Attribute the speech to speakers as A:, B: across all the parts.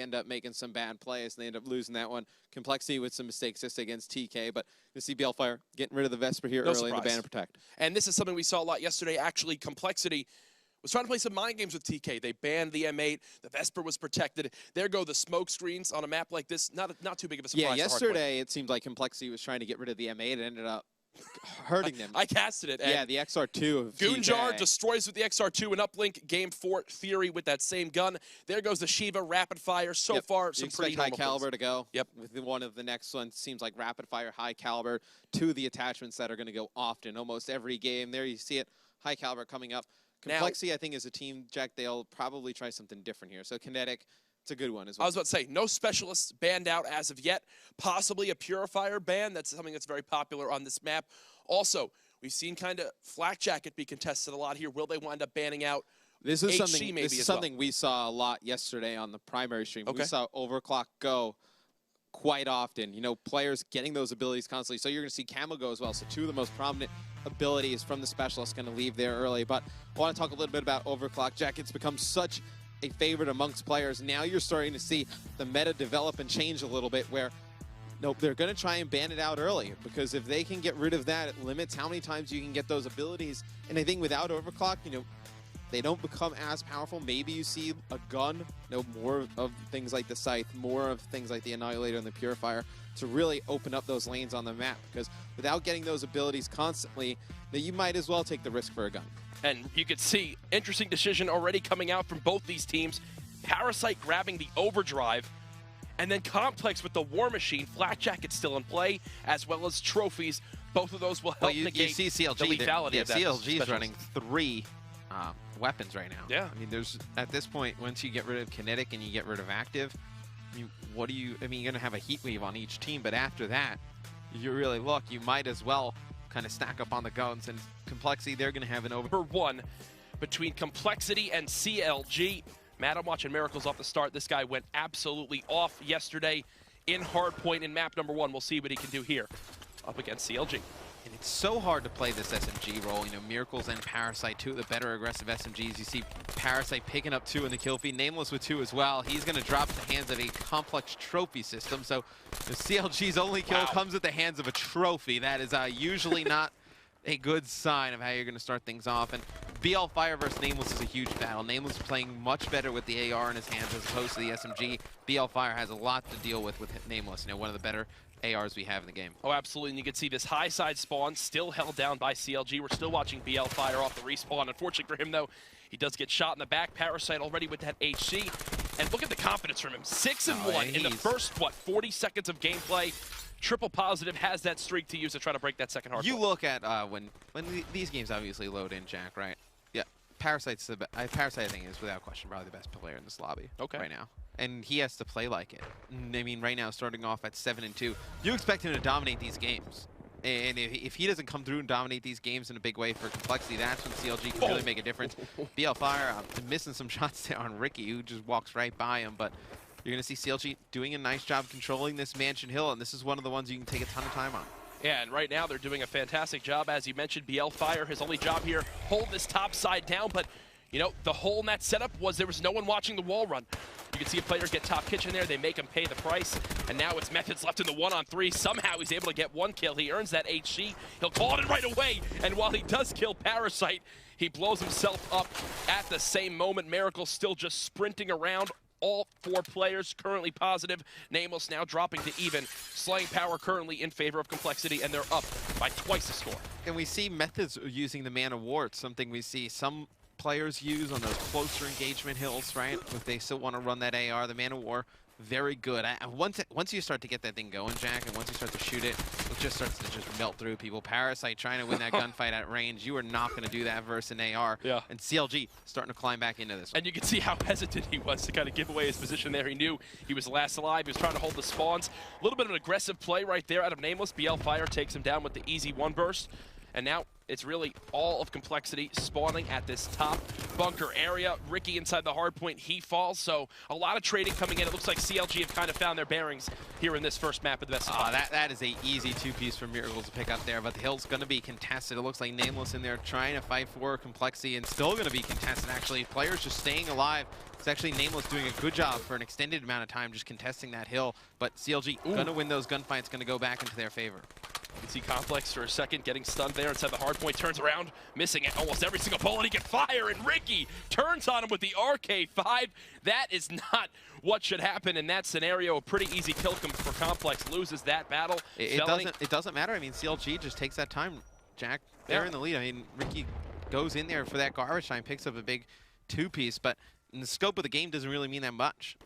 A: end up making some bad plays, and they end up losing that one. Complexity with some mistakes just against TK, but you see BL Fire getting rid of the Vesper here early in the ban and protect.
B: And this is something we saw a lot yesterday. Actually, Complexity was trying to play some mind games with TK. They banned the M8. The Vesper was protected. There go the smoke screens on a map like this. Not too big of a surprise.
A: Yeah, yesterday it seemed like Complexity was trying to get rid of the M8. It ended up hurting them.
B: I casted it.
A: Yeah, the XR2 of
B: Goonjar
A: TK.
B: destroys with the XR2 and uplink game 4 Theory with that same gun. There goes the Shiva rapid fire. So far, some pretty
A: high caliber
B: plays.
A: to go.
B: Yep.
A: With one of the next ones seems like rapid fire, high caliber. Two of the attachments that are going to go often, almost every game. There you see it, high caliber coming up. Complexity, I think, is a team, Jack, they'll probably try something different here. So Kinetic, it's a good one as well.
B: I was about to say, no specialists banned out as of yet. Possibly a Purifier ban. That's something that's very popular on this map. Also, we've seen kind of Flak Jacket be contested a lot here. Will they wind up banning out
A: This is
B: HC
A: something we saw a lot yesterday on the primary stream.
B: Okay.
A: We saw Overclock go quite often. You know, players getting those abilities constantly. So you're going to see Camo go as well. So two of the most prominent abilities from the specialists going to leave there early. But I want to talk a little bit about Overclock. Jack, it's become such a favorite amongst players. Now you're starting to see the meta develop and change a little bit where, nope, they're going to try and ban it out early, because if they can get rid of that, it limits how many times you can get those abilities. And I think without Overclock, you know, they don't become as powerful. Maybe you see a gun, you know, more of things like the Scythe, more of things like the Annihilator and the Purifier to really open up those lanes on the map, because without getting those abilities constantly, you might as well take the risk for a gun.
B: And you could see interesting decision already coming out from both these teams. Parasite grabbing the Overdrive, and then Complex with the War Machine. Flak Jacket still in play, as well as trophies. Both of those will help negate
C: you see CLG,
B: the lethality of that.
C: CLG is running 3 weapons right now.
B: Yeah.
C: I mean, there's, at this point, once you get rid of Kinetic and you get rid of Active, I mean, you're going to have a heat wave on each team, but after that, you really look, you might as well kind of stack up on the guns. And Complexity, they're going to have an over.
B: One between Complexity and CLG. Madam watching Miracles off the start. This guy went absolutely off yesterday in hardpoint in map number 1. We'll see what he can do here up against CLG.
C: And it's so hard to play this SMG role. You know, Miracles and Parasite, 2 of the better aggressive SMGs. You see Parasite picking up 2 in the kill feed. Nameless with 2 as well. He's going to drop at the hands of a complex trophy system. So the CLG's only kill comes at the hands of a trophy. That is usually not a good sign of how you're going to start things off. And BL Fire versus Nameless is a huge battle. Nameless is playing much better with the AR in his hands as opposed to the SMG. BL Fire has a lot to deal with Nameless. You know, one of the better ARs we have in the game.
B: Oh, absolutely. And you can see this high side spawn still held down by CLG. We're still watching BL Fire off the respawn. Unfortunately for him, though, he does get shot in the back. Parasite already with that HC. And look at the confidence from him. 6 and 1 in the first, 40 seconds of gameplay. Triple positive, has that streak to use to try to break that second hard.
C: You look at when these games obviously load in, Jack, right? Yeah, Parasite's the Parasite, I think, is without question probably the best player in this lobby right now. And he has to play like it. I mean, right now, starting off at 7 and 2, you expect him to dominate these games. And if he doesn't come through and dominate these games in a big way for Complexity, that's when CLG can really make a difference. BL Fire missing some shots there on Ricky, who just walks right by him. But you're going to see CLG doing a nice job controlling this Mansion Hill, and this is one of the ones you can take a ton of time on.
B: Yeah, and right now they're doing a fantastic job. As you mentioned, BL Fire, his only job here, hold this top side down. But, you know, the hole in that setup was there was no one watching the wall run. You can see a player get top kitchen there. They make him pay the price. And now it's Methods left in the 1-on-3. Somehow he's able to get 1 kill. He earns that HC. He'll call it right away. And while he does kill Parasite, he blows himself up at the same moment. Miracle still just sprinting around. All 4 players currently positive. Nameless now dropping to even. Slaying power currently in favor of Complexity, and they're up by twice the score.
C: And we see Methods using the Man of War. It's something we see some players use on those closer engagement hills, right? If they still want to run that AR, the Man of War, very good. Once you start to get that thing going, Jack, and once you start to shoot it, it just starts to just melt through people. Parasite trying to win that gunfight at range. You are not going to do that versus an AR.
B: Yeah.
C: And CLG starting to climb back into this one.
B: And you can see how hesitant he was to kind of give away his position there. He knew he was last alive. He was trying to hold the spawns. A little bit of an aggressive play right there out of Nameless. BL Fire takes him down with the easy 1 burst. And now it's really all of Complexity spawning at this top bunker area. Ricky inside the hard point, he falls. So a lot of trading coming in. It looks like CLG have kind of found their bearings here in this first map of the best of five.
C: That is a easy two-piece for Miracles to pick up there, but the hill's going to be contested. It looks like Nameless in there trying to fight for Complexity and still going to be contested, actually. Players just staying alive. It's actually Nameless doing a good job for an extended amount of time just contesting that hill, but CLG going to win those gunfights, going to go back into their favor.
B: You can see Complex for a second getting stunned there inside the hard point, turns around, missing almost every single bullet he can fire, and Ricky turns on him with the RK5. That is not what should happen in that scenario. A pretty easy kill for Complex, loses that battle.
C: It doesn't matter. I mean, CLG just takes that time, Jack. They're in the lead. I mean, Ricky goes in there for that garbage time, picks up a big two-piece, but in the scope of the game doesn't really mean that much,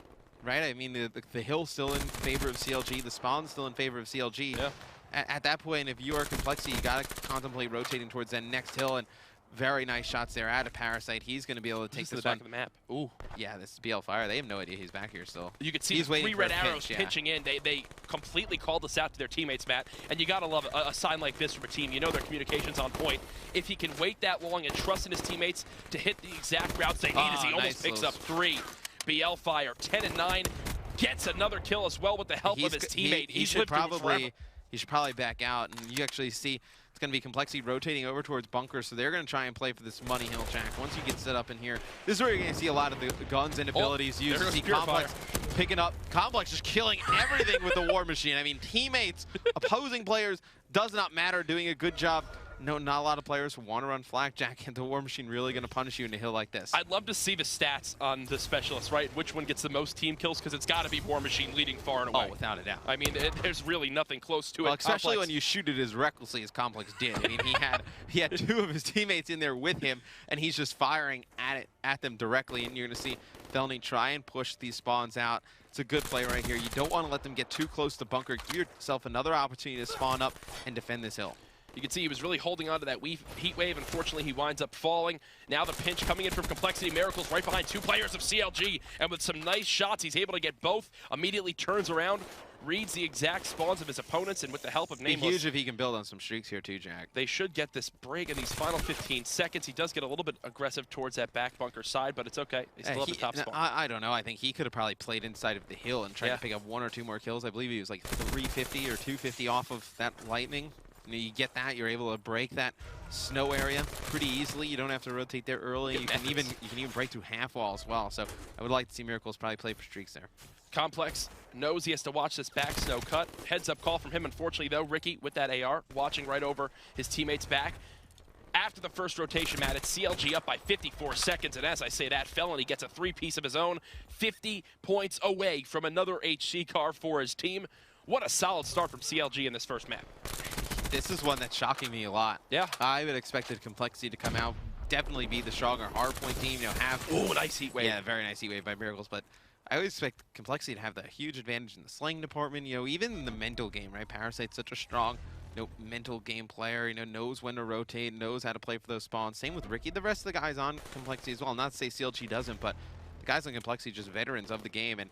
C: right? I mean, the hill's still in favor of CLG, the spawn's still in favor of CLG.
B: Yeah.
C: At that point, if you are Complexity, you got to contemplate rotating towards that next hill, and very nice shots there out of Parasite. He's going to be able to take this
B: back of the map. Ooh.
C: Yeah, this is BL Fire. They have no idea he's back here still.
B: You can see the 3 red arrows pitching in. They completely called this out to their teammates, Matt. And you got to love a sign like this from a team. You know their communication's on point. If he can wait that long and trust in his teammates to hit the exact routes they need, as he almost picks up 3. BL Fire, 10-9, gets another kill as well with the help of his teammate.
C: He should probably back out, and you actually see it's going to be Complexity rotating over towards bunker, so they're going to try and play for this money hill, Jack. Once you get set up in here, this is where you're going to see a lot of the guns and abilities used. You see Complex picking up, Complex just killing everything with the War Machine. I mean, teammates, opposing players, does not matter, doing a good job. No, not a lot of players want to run flak, Jack, and the War Machine really going to punish you in a hill like this.
B: I'd love to see the stats on the specialist, right? Which one gets the most team kills, because it's got to be War Machine leading far and away.
C: Oh, without a doubt.
B: I mean, there's really nothing close to it.
C: Especially when you shoot it as recklessly as Complex did. I mean, he had 2 of his teammates in there with him, and he's just firing at them directly, and you're going to see Felony try and push these spawns out. It's a good play right here. You don't want to let them get too close to bunker. Give yourself another opportunity to spawn up and defend this hill.
B: You can see he was really holding on to that heat wave. Unfortunately, he winds up falling. Now the pinch coming in from Complexity. Miracles right behind 2 players of CLG. And with some nice shots, he's able to get both. Immediately turns around, reads the exact spawns of his opponents, and with the help of Nameless.
C: It'd be huge if he can build on some streaks here too, Jack.
B: They should get this break in these final 15 seconds. He does get a little bit aggressive towards that back bunker side, but it's okay. They still have the top spawn.
C: I don't know. I think he could have probably played inside of the hill and tried to pick up 1 or 2 more kills. I believe he was like 350 or 250 off of that lightning. You get that, you're able to break that snow area pretty easily. You don't have to rotate there early. You can even break through half wall as well. So I would like to see Miracles probably play for streaks there.
B: Complex knows he has to watch this back snow cut. Heads up call from him. Unfortunately, though, Ricky with that AR watching right over his teammate's back. After the first rotation, Matt, it's CLG up by 54 seconds. And as I say that, Felony gets a 3-piece of his own, 50 points away from another HC car for his team. What a solid start from CLG in this first map.
C: This is one that's shocking me a lot.
B: Yeah.
C: I would expect the Complexity to come out, definitely be the stronger hardpoint team, have...
B: Ooh, nice heat wave.
C: Yeah, very nice heat wave by Miracles, but I always expect Complexity to have the huge advantage in the slaying department, even in the mental game, right? Parasite's such a strong, mental game player, knows when to rotate, knows how to play for those spawns. Same with Ricky. The rest of the guys on Complexity as well. Not to say CLG doesn't, but the guys on Complexity are just veterans of the game, and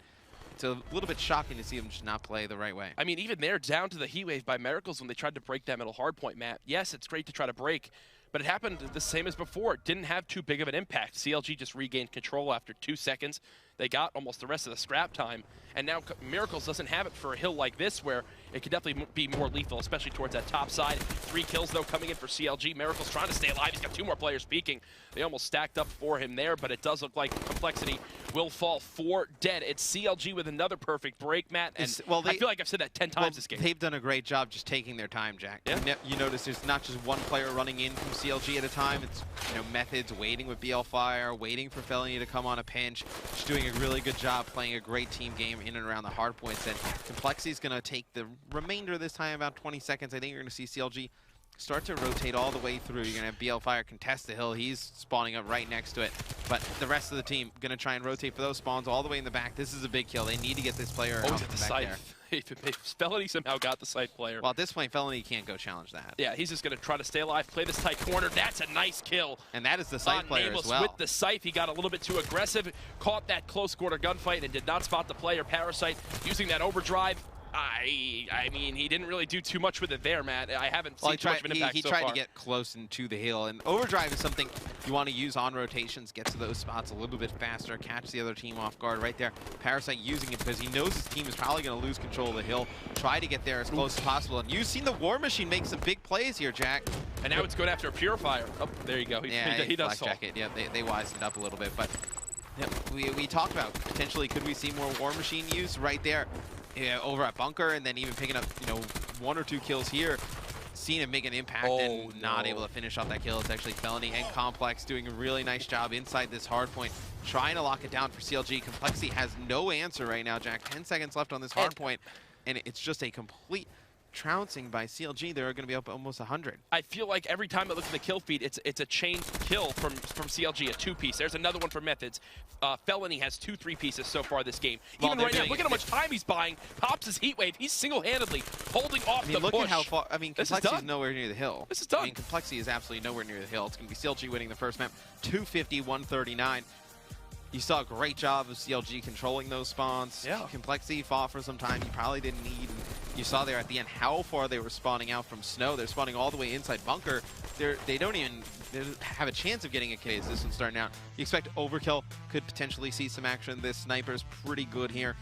C: it's a little bit shocking to see them just not play the right way.
B: I mean, even they're down to the heat wave by Miracles when they tried to break that middle hardpoint map. Yes, it's great to try to break, but it happened the same as before. It didn't have too big of an impact. CLG just regained control after 2 seconds. They got almost the rest of the scrap time, and now Miracles doesn't have it for a hill like this where it could definitely be more lethal, especially towards that top side. 3 kills, though, coming in for CLG. Miracles trying to stay alive. He's got 2 more players peeking. They almost stacked up for him there, but it does look like Complexity will fall 4 dead. It's CLG with another perfect break, Matt, and I feel like I've said that 10 times this game.
C: They've done a great job just taking their time, Jack.
B: Yeah.
C: You notice there's not just one player running in from CLG at a time. It's, Methods waiting with BL Fire, waiting for Felony to come on a pinch, just doing a really good job playing a great team game in and around the hard points. And Complexity's going to take the remainder of this time, about 20 seconds. I think you're going to see CLG start to rotate all the way through. You're going to have BL Fire contest the hill. He's spawning up right next to it. But the rest of the team going to try and rotate for those spawns all the way in the back. This is a big kill. They need to get this player out the back there.
B: Felony somehow got the site player.
C: Well, at this point, Felony can't go challenge that.
B: Yeah, he's just going to try to stay alive, play this tight corner. That's a nice kill.
C: And that is the site player
B: Nameless
C: as well.
B: With the scythe, he got a little bit too aggressive, caught that close quarter gunfight, and did not spot the player. Parasite using that overdrive. I mean, he didn't really do too much with it there, Matt. I haven't seen too much of an impact
C: he
B: so
C: tried
B: far.
C: to get close into the hill, and overdrive is something you want to use on rotations, get to those spots a little bit faster, catch the other team off guard right there. Parasite using it because he knows his team is probably going to lose control of the hill, try to get there as close as possible. And you've seen the War Machine make some big plays here, Jack.
B: And now it's going after a Purifier. Oh, there you go. He does so.
C: Yeah, they wisened up a little bit, but yeah, we talked about potentially could we see more War Machine use right there over at Bunker, and then even picking up 1 or 2 kills here. Seen him make an impact and not able to finish off that kill. It's actually Felony and Complex doing a really nice job inside this hard point, trying to lock it down for CLG. Complexity has no answer right now, Jack. 10 seconds left on this hard point, and it's just a complete trouncing by CLG. They're going to be up almost 100.
B: I feel like every time I look at the kill feed, it's a chain kill from CLG, a 2-piece. There's another one for Methods. Felony has 2 3-pieces so far this game. Even right now, look at how much time he's buying. Pops his heat wave. He's single-handedly holding off the push.
C: Look at how far. I mean, Complexity is nowhere near the hill.
B: This is done.
C: I mean, Complexity is absolutely nowhere near the hill. It's going to be CLG winning the first map, 250-139. You saw a great job of CLG controlling those spawns.
B: Yeah.
C: Complexity fought for some time you probably didn't need. You saw there at the end how far they were spawning out from Snow. They're spawning all the way inside Bunker. They don't even have a chance of getting a K as this one's starting out. You expect Overkill could potentially see some action. This Sniper's pretty good here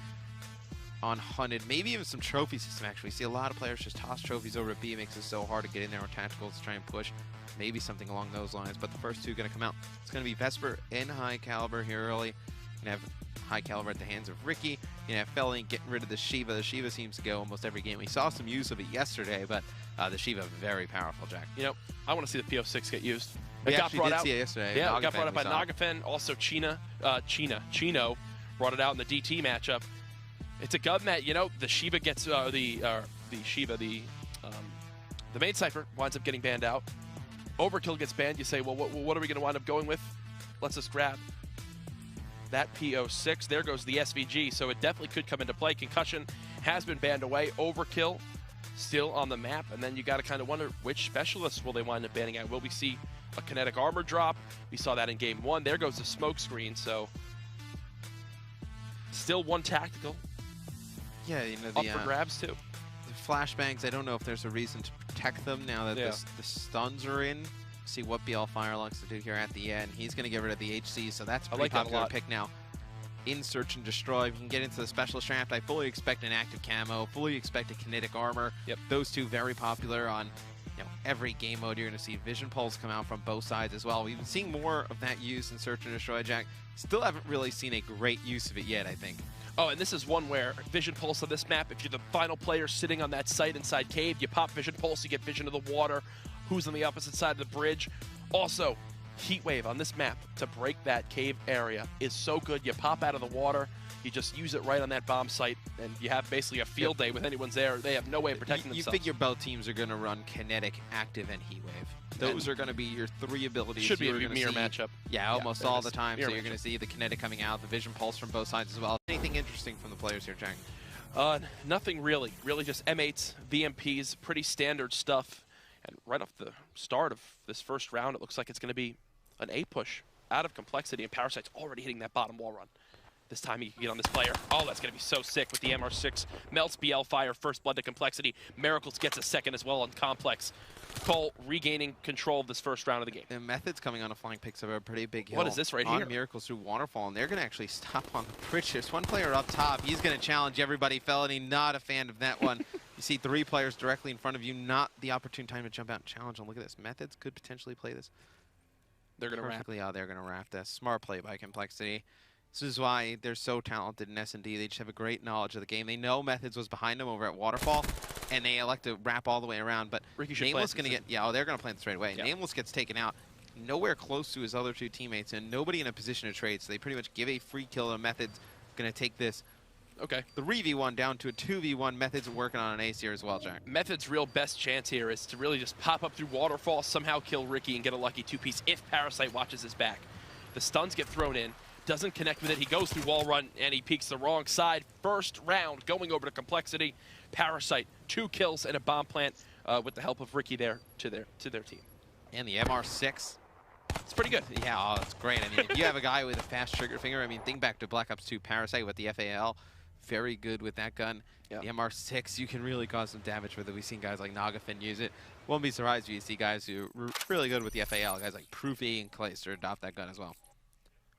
C: on Hunted. Maybe even some trophy system action. We see a lot of players just toss trophies over at B. It makes it so hard to get in there with tacticals to try and push. Maybe something along those lines, but the first 2 going to come out. It's going to be Vesper and High Caliber here early. You're going to have High Caliber at the hands of Ricky. You're going to have Felony getting rid of the Shiva. The Shiva seems to go almost every game. We saw some use of it yesterday, but the Shiva very powerful, Jack.
B: I want to see the PO6 get used.
C: We actually did see it yesterday.
B: Yeah, it got brought out by Nagafen. Also, Chino brought it out in the DT matchup. It's a gun that, the Shiva gets, the main Cypher winds up getting banned out. Overkill gets banned. You say, well, what are we going to wind up going with? Let's just grab that PO6. There goes the SVG, so it definitely could come into play. Concussion has been banned away. Overkill still on the map, and then you got to kind of wonder which specialists will they wind up banning out. Will we see a kinetic armor drop? We saw that in game 1. There goes the smoke screen, so still 1 tactical.
C: Yeah,
B: up for grabs too.
C: The flashbangs, I don't know if there's a reason to protect them now that the stuns are in. See what BL Fire likes to do here at the end. He's going to get rid of the HC, so that's a pretty popular pick now. In Search and Destroy, if you can get into the Specialist Draft, I fully expect an active camo, fully expect a kinetic armor.
B: Yep.
C: Those 2 very popular on every game mode. You're going to see Vision Pulse come out from both sides as well. We've been seeing more of that use in Search and Destroy, Jack. Still haven't really seen a great use of it yet, I think.
B: Oh, and this is one where Vision Pulse on this map, if you're the final player sitting on that site inside Cave, you pop Vision Pulse, you get vision of the water, who's on the opposite side of the bridge. Also, Heat Wave on this map to break that cave area is so good. You pop out of the water, you just use it right on that bomb site, and you have basically a field day with anyone's there. They have no way of protecting themselves.
C: You figure both teams are going to run Kinetic, Active, and Heat Wave. Those are going to be your 3 abilities.
B: Should be a mirror matchup.
C: Yeah, almost all the time. So you're going to see the Kinetic coming out, the Vision Pulse from both sides as well. Anything interesting from the players here, Jack?
B: Nothing really. Really just M8s, VMPs, pretty standard stuff. And right off the start of this first round, it looks like it's going to be an A push out of Complexity, and Parasite's already hitting that bottom wall run. This time he can get on this player. Oh, that's going to be so sick with the MR6. Melts BL Fire, first blood to Complexity. Miracles gets a second as well on Complex. Cole regaining control of this first round of the game.
C: The Methods coming on a flying picks up a pretty big hill.
B: What is this right here?
C: On Miracles through Waterfall, and they're going to actually stop on the bridge. There's one player up top. He's going to challenge everybody. Felony, not a fan of that one. You see 3 players directly in front of you, not the opportune time to jump out and challenge them. Look at this. Methods could potentially play this.
B: They're going to wrap.
C: Yeah, they're going to wrap this. Smart play by Complexity. This is why they're so talented in S&D. They just have a great knowledge of the game. They know Methods was behind them over at Waterfall, and they elect to wrap all the way around. But Nameless going to get, they're going to plant this right away. Yeah. Nameless gets taken out, nowhere close to his other 2 teammates, and nobody in a position to trade. So they pretty much give a free kill to Methods. Going to take this 3v1 down to a 2v1. Methods are working on an ace here as well, Jack.
B: Methods' real best chance here is to really just pop up through Waterfall, somehow kill Ricky, and get a lucky 2-piece if Parasite watches his back. The stuns get thrown in. Doesn't connect with it. He goes through wall run, and he peeks the wrong side. First round going over to Complexity. Parasite, 2 kills and a bomb plant with the help of Ricky there to their team.
C: And the MR6.
B: It's pretty good.
C: Yeah, it's great. I mean, if you have a guy with a fast trigger finger, I mean, think back to Black Ops 2 Parasite with the FAL. very good with that gun. The MR6, you can really cause some damage with it. We've seen guys like Nagafin use it. Won't be surprised if you see guys who are really good with the FAL, guys like Proofy and Clayster adopt that gun as well.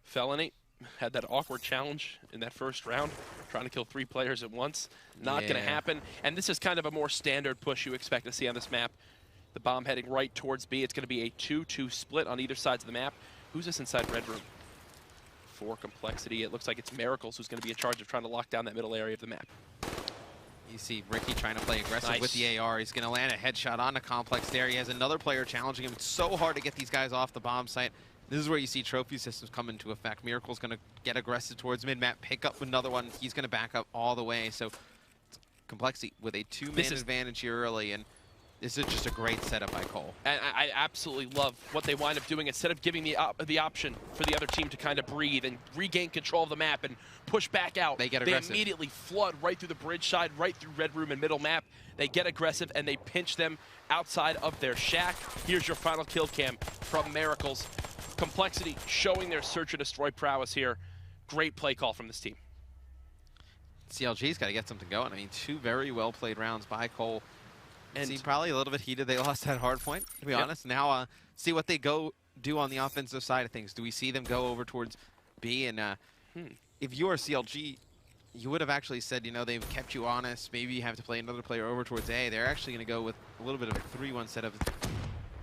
B: Felony had that awkward challenge in that first round, trying to kill 3 players at once. Not going to happen. And this is kind of a more standard push you expect to see on this map. The bomb heading right towards B. It's going to be a 2-2 split on either side of the map. Who's this inside red room? For Complexity, it looks like it's Miracles who's going to be in charge of trying to lock down that middle area of the map.
C: You see Ricky trying to play aggressive with the AR. He's going to land a headshot on the Complex there. He has another player challenging him. It's so hard to get these guys off the bomb site. This is where you see trophy systems come into effect. Miracle's going to get aggressive towards mid-map, pick up another one. He's going to back up all the way. So Complexity with a 2-man advantage here early, and this is just a great setup by Cole.
B: And I absolutely love what they wind up doing. Instead of giving the option for the other team to kind of breathe and regain control of the map and push back out,
C: they get aggressive.
B: They immediately flood right through the bridge side, right through red room and middle map. They get aggressive and they pinch them outside of their shack. Here's your final kill cam from Miracles. Complexity showing their search and destroy prowess here. Great play call from this team.
C: CLG's got to get something going. I mean, 2 very well played rounds by Cole. And see, probably a little bit heated. They lost that hard point, to be honest. Now, see what they go do on the offensive side of things. Do we see them go over towards B? And if you are CLG, you would have actually said, you know, they've kept you honest. Maybe you have to play another player over towards A. They're actually going to go with a little bit of a 3-1 set of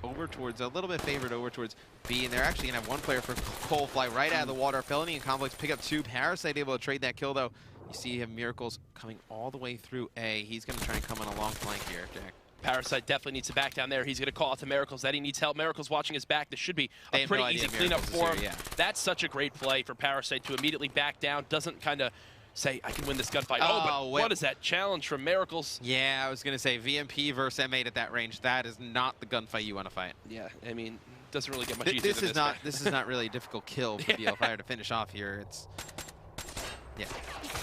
C: over towards, a little bit favored over towards B. And they're actually going to have 1 player for Cole fly right out of the water. Felony and Complex pick up 2. Parasite able to trade that kill, though. You see him, Miracles, coming all the way through A. He's going to try and come on a long flank here, Jack.
B: Parasite definitely needs to back down there. He's going to call out to Miracles that he needs help. Miracles watching his back. This should be a pretty easy cleanup for him. That's such a great play for Parasite to immediately back down. Doesn't kind of say, I can win this gunfight. But what is that challenge from Miracles?
C: Yeah, I was going to say VMP versus M8 at that range. That is not the gunfight you want to fight.
B: Yeah, I mean, doesn't really get much easier than this.
C: This is not really a difficult kill for BL Fire to finish off here. It's,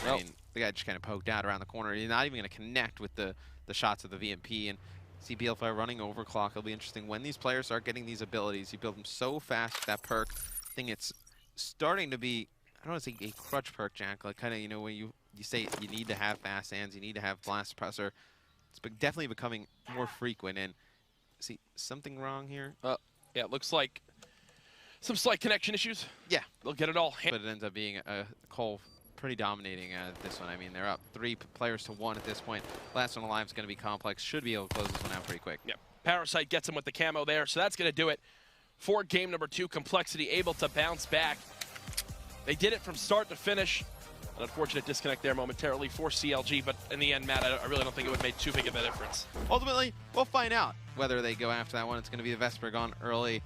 C: I mean, the guy just kind of poked out around the corner. He's not even going to connect with the shots of the VMP. And see BL Fire running overclock. It'll be interesting when these players start getting these abilities. You build them so fast with that perk. I think it's starting to be, I don't want to say a crutch perk, Jack. Like kind of, you know, when you say you need to have fast hands, you need to have blast suppressor. It's definitely becoming more frequent. And see, something wrong here?
B: Yeah, it looks like some slight connection issues.
C: Yeah.
B: They'll get it all.
C: But it ends up being a Cole pretty dominating this one. I mean, they're up 3 players to 1 at this point. Last one alive is going to be Complex. Should be able to close this one out pretty quick.
B: Yeah. Parasite gets him with the camo there, so that's going to do it for game number 2. Complexity able to bounce back. They did it from start to finish. An unfortunate disconnect there momentarily for CLG, but in the end, Matt, I really don't think it would make too big of a difference.
C: Ultimately, we'll find out whether they go after that one. It's going to be the Vesper gone early.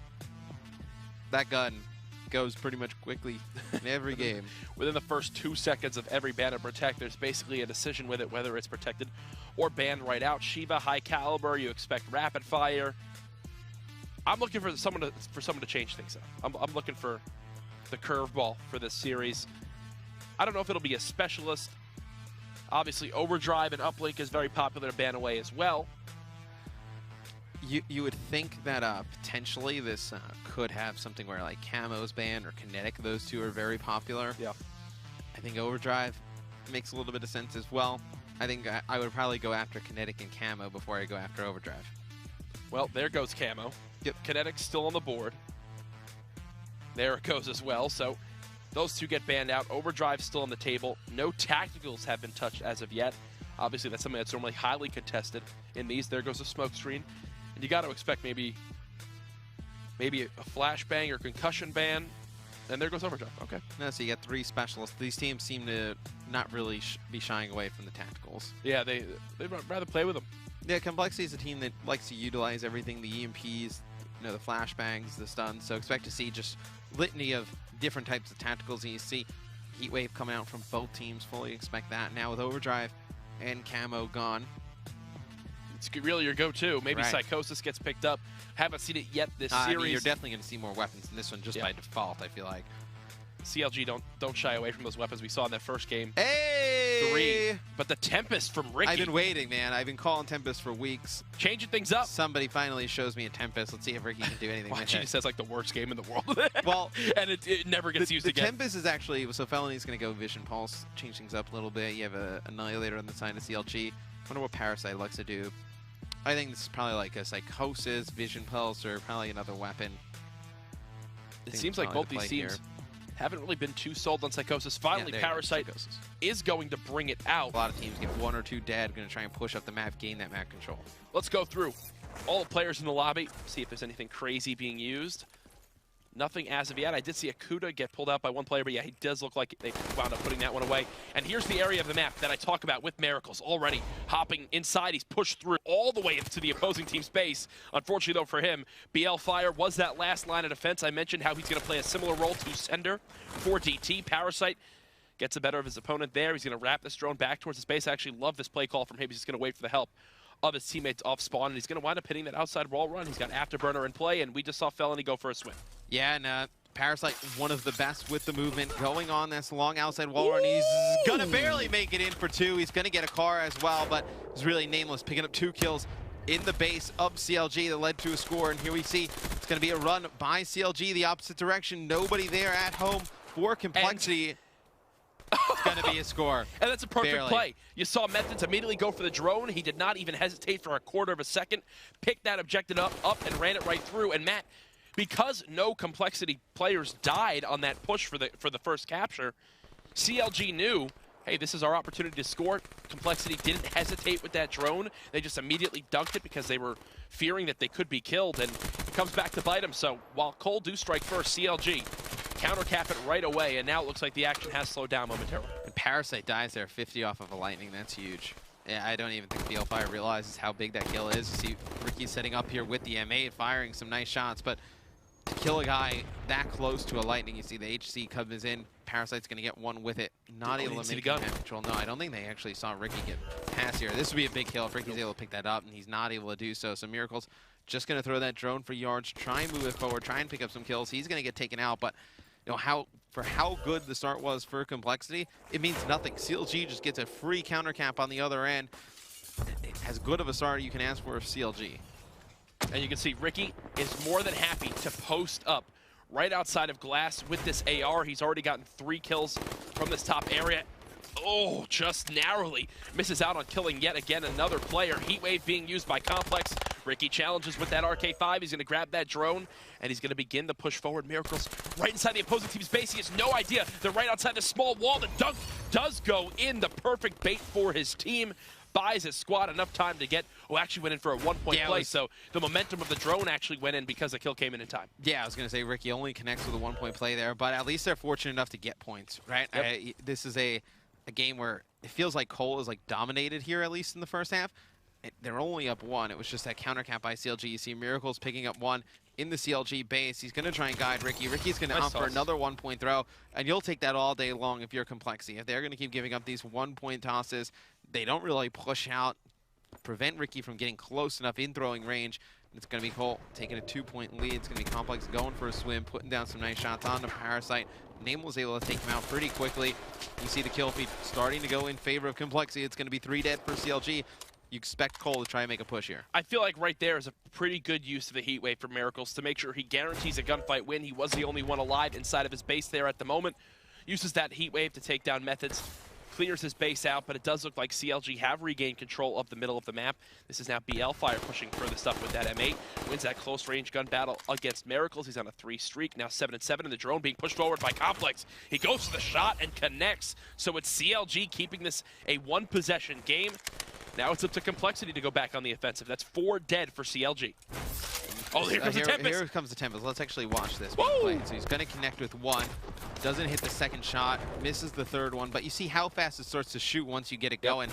C: That gun goes pretty much quickly in every game.
B: Within the first 2 seconds of every ban and protect, there's basically a decision with it, whether it's protected or banned right out. Shiva, high caliber, you expect rapid fire. I'm looking for someone to change things up. I'm looking for the curveball for this series. I don't know if it'll be a specialist. Obviously, overdrive and uplink is very popular to ban away as well.
C: You would think that potentially this could have something where like Camo's banned or Kinetic, those 2 are very popular.
B: Yeah.
C: I think Overdrive makes a little bit of sense as well. I think I would probably go after Kinetic and Camo before I go after Overdrive.
B: Well, there goes Camo.
C: Yep.
B: Kinetic's still on the board. There it goes as well. So those 2 get banned out. Overdrive's still on the table. No tacticals have been touched as of yet. Obviously, that's something that's normally highly contested in these. There goes a smoke screen. And you got to expect maybe a flashbang or concussion ban. And there goes Overdrive. Okay.
C: No, so you got 3 specialists. These teams seem to not really be shying away from the tacticals.
B: Yeah, they'd rather play with them.
C: Yeah, Complexity is a team that likes to utilize everything, the EMPs, you know, the flashbangs, the stuns. So expect to see just litany of different types of tacticals. And you see Heatwave coming out from both teams. Fully expect that. Now with Overdrive and Camo gone,
B: it's really your go-to. Maybe Psychosis gets picked up. Haven't seen it yet this series.
C: I mean, you're definitely going to see more weapons in this one just by default, I feel like.
B: CLG don't shy away from those weapons we saw in that first game.
C: Hey!
B: 3 But the Tempest from Ricky.
C: I've been waiting, man. I've been calling Tempest for weeks.
B: Changing things up.
C: Somebody finally shows me a Tempest. Let's see if Ricky can do anything with it.
B: She says like the worst game in the world.
C: Well,
B: and it never gets used again.
C: The Tempest is actually, so Felony's going to go Vision Pulse, change things up a little bit. You have a Annihilator on the side of CLG. I wonder what Parasite likes to do. I think this is probably like a Psychosis, Vision Pulse, or probably another weapon.
B: It seems like both these teams haven't really been too sold on Psychosis. Finally, Parasite is going to bring it out.
C: A lot of teams get 1 or 2 dead, going to try and push up the map, gain that map control.
B: Let's go through all the players in the lobby, see if there's anything crazy being used. Nothing as of yet. I did see a Kuda get pulled out by one player, but yeah, he does look like they wound up putting that one away. And here's the area of the map that I talk about with Miracles. Already hopping inside, he's pushed through all the way into the opposing team's base. Unfortunately, though, for him, BL Fire was that last line of defense. I mentioned how he's going to play a similar role to Sender for DT. Parasite gets the better of his opponent there. He's going to wrap this drone back towards his base. I actually love this play call from him. He's just going to wait for the help of his teammates off spawn, and he's going to wind up hitting that outside wall run. He's got Afterburner in play, and we just saw Felony go for a swim.
C: Yeah, and Parasite, one of the best with the movement, going on this long outside wall run. He's going to barely make it in for 2. He's going to get a car as well, but it's really nameless, picking up 2 kills in the base of CLG that led to a score. And here we see it's going to be a run by CLG the opposite direction. Nobody there at home for Complexity. It's going to be a score.
B: And that's a perfect play. You saw Methods immediately go for the drone. He did not even hesitate for a quarter of a second. Picked that objective up and ran it right through. And Matt, because no Complexity players died on that push for the first capture, CLG knew, hey, this is our opportunity to score. Complexity didn't hesitate with that drone. They just immediately dunked it because they were fearing that they could be killed, and it comes back to bite them. So while Cole do strike first, CLG counter cap it right away, and now it looks like the action has slowed down momentarily.
C: And Parasite dies there, 50 off of a lightning. That's huge. Yeah, I don't even think BL Fire realizes how big that kill is. You see Ricky setting up here with the M8, firing some nice shots, but to kill a guy that close to a lightning, you see the HC comes in. Parasite's going to get one with it. Not able to make gun control. No, I don't think they actually saw Ricky get past here. This would be a big kill if Ricky's able to pick that up, and he's not able to do so. So Miracles just going to throw that drone for yards, try and move it forward, try and pick up some kills. He's going to get taken out, but you know how good the start was for Complexity, it means nothing. CLG just gets a free counter cap on the other end. As good of a start you can ask for CLG.
B: And you can see Ricky is more than happy to post up right outside of glass with this AR. He's already gotten 3 kills from this top area. Oh, just narrowly misses out on killing yet again another player. Heatwave being used by Complex. Ricky challenges with that RK5. He's going to grab that drone, and he's going to begin the push forward. Miracles right inside the opposing team's base. He has no idea. They're right outside the small wall. The dunk does go in. The perfect bait for his team. Buys his squad enough time to get, actually went in for a 1-point play, so the momentum of the drone actually went in because the kill came in time.
C: Yeah, I was going to say Ricky only connects with a 1-point play there, but at least they're fortunate enough to get points, right?
B: Yep.
C: This is a game where it feels like Cole is like dominated here, at least in the first half. They're only up 1. It was just that counter cap by CLG. You see Miracles picking up 1 in the CLG base. He's going to try and guide Ricky. Ricky's going to opt for another 1-point throw, and you'll take that all day long if you're Complexity. If they're going to keep giving up these 1-point tosses, they don't really push out, prevent Ricky from getting close enough in throwing range. It's going to be Cole taking a 2-point lead. It's going to be Complex going for a swim, putting down some nice shots on the Parasite. Name was able to take him out pretty quickly. You see the kill feed starting to go in favor of Complexity. It's going to be 3 dead for CLG. You expect Cole to try and make a push here. I
B: feel like right there is a pretty good use of the Heatwave for Miracles to make sure he guarantees a gunfight win. He was the only one alive inside of his base there at the moment. Uses that Heatwave to take down Methods. Clears his base out, but it does look like CLG have regained control of the middle of the map. This is now BL Fire pushing furthest up with that M8. Wins that close range gun battle against Miracles. He's on a 3 streak, now 7-7, and the drone being pushed forward by Complex. He goes for the shot and connects. So it's CLG keeping this a 1-possession game. Now it's up to Complexity to go back on the offensive. That's 4 dead for CLG. Oh, here comes the Tempest.
C: Here comes the Tempest. Let's actually watch this play. So he's going to connect with 1. Doesn't hit the second shot. Misses the third one. But you see how fast it starts to shoot once you get it going.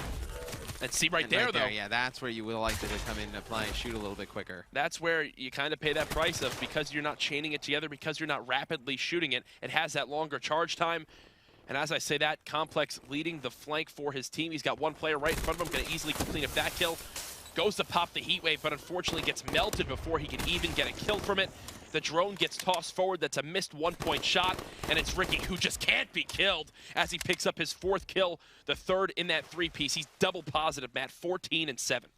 B: And see right there, though.
C: Yeah, that's where you will like to come in and play and shoot a little bit quicker.
B: That's where you kind of pay that price of, because you're not chaining it together, because you're not rapidly shooting it, it has that longer charge time. And as I say that, Complex leading the flank for his team. He's got 1 player right in front of him, going to easily clean up that kill. Goes to pop the Heatwave, but unfortunately gets melted before he can even get a kill from it. The drone gets tossed forward. That's a missed 1-point shot, and it's Ricky who just can't be killed as he picks up his 4th kill, the 3rd in that 3-piece. He's double positive, Matt, 14 and 7.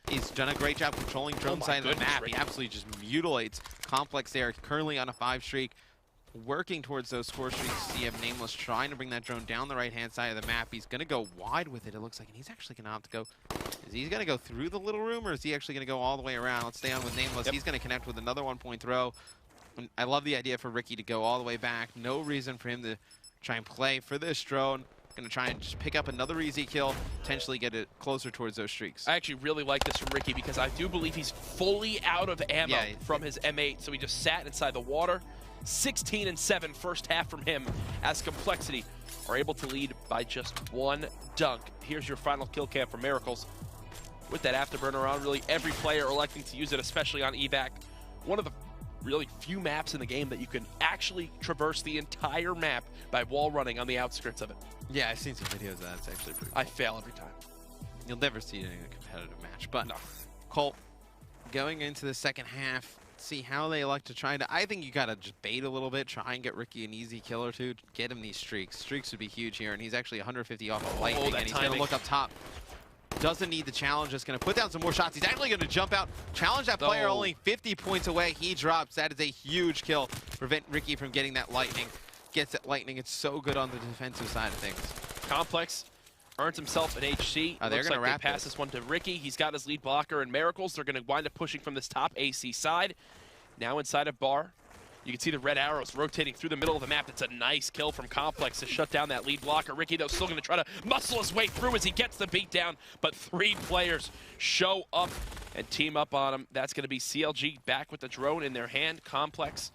C: He's done a great job controlling drone side of the map. Ricky. He absolutely just mutilates Complex there, currently on a 5 streak. Working towards those score streaks. You have Nameless trying to bring that drone down the right-hand side of the map. He's going to go wide with it, it looks like, and he's actually going to opt to go. Is he going to go through the little room, or is he actually going to go all the way around? Let's stay on with Nameless. He's going to connect with another 1-point throw. And I love the idea for Ricky to go all the way back. No reason for him to try and play for this drone. Going to try and just pick up another easy kill, potentially get it closer towards those streaks.
B: I actually really like this from Ricky because I do believe he's fully out of ammo from his M8, so he just sat inside the water. 16 and 7 first half from him as Complexity are able to lead by just 1 dunk. Here's your final kill cam for Miracles. With that afterburner on, really every player electing to use it, especially on evac. One of the really few maps in the game that you can actually traverse the entire map by wall running on the outskirts of it.
C: Yeah, I've seen some videos of that. It's actually pretty cool.
B: I fail every time.
C: You'll never see it in a competitive match. But
B: no.
C: Colt, going into the second half, see how they elect to try to. I think you gotta just bait a little bit, try and get Ricky an easy kill or two, get him these streaks. Streaks would be huge here, and he's actually 150 off of lightning, and he's gonna look up top. Doesn't need the challenge, just gonna put down some more shots. He's actually gonna jump out, challenge that player only 50 points away. He drops. That is a huge kill. Prevent Ricky from getting that lightning. Gets that lightning. It's so good on the defensive side of things.
B: Complex earns himself an HC.
C: They're going to wrap
B: pass this one to Ricky. He's got his lead blocker in Miracles. They're going to wind up pushing from this top AC side. Now inside of Bar. You can see the red arrows rotating through the middle of the map. It's a nice kill from Complex to shut down that lead blocker. Ricky, though, still going to try to muscle his way through as he gets the beat down, but 3 players show up and team up on him. That's going to be CLG back with the drone in their hand. Complex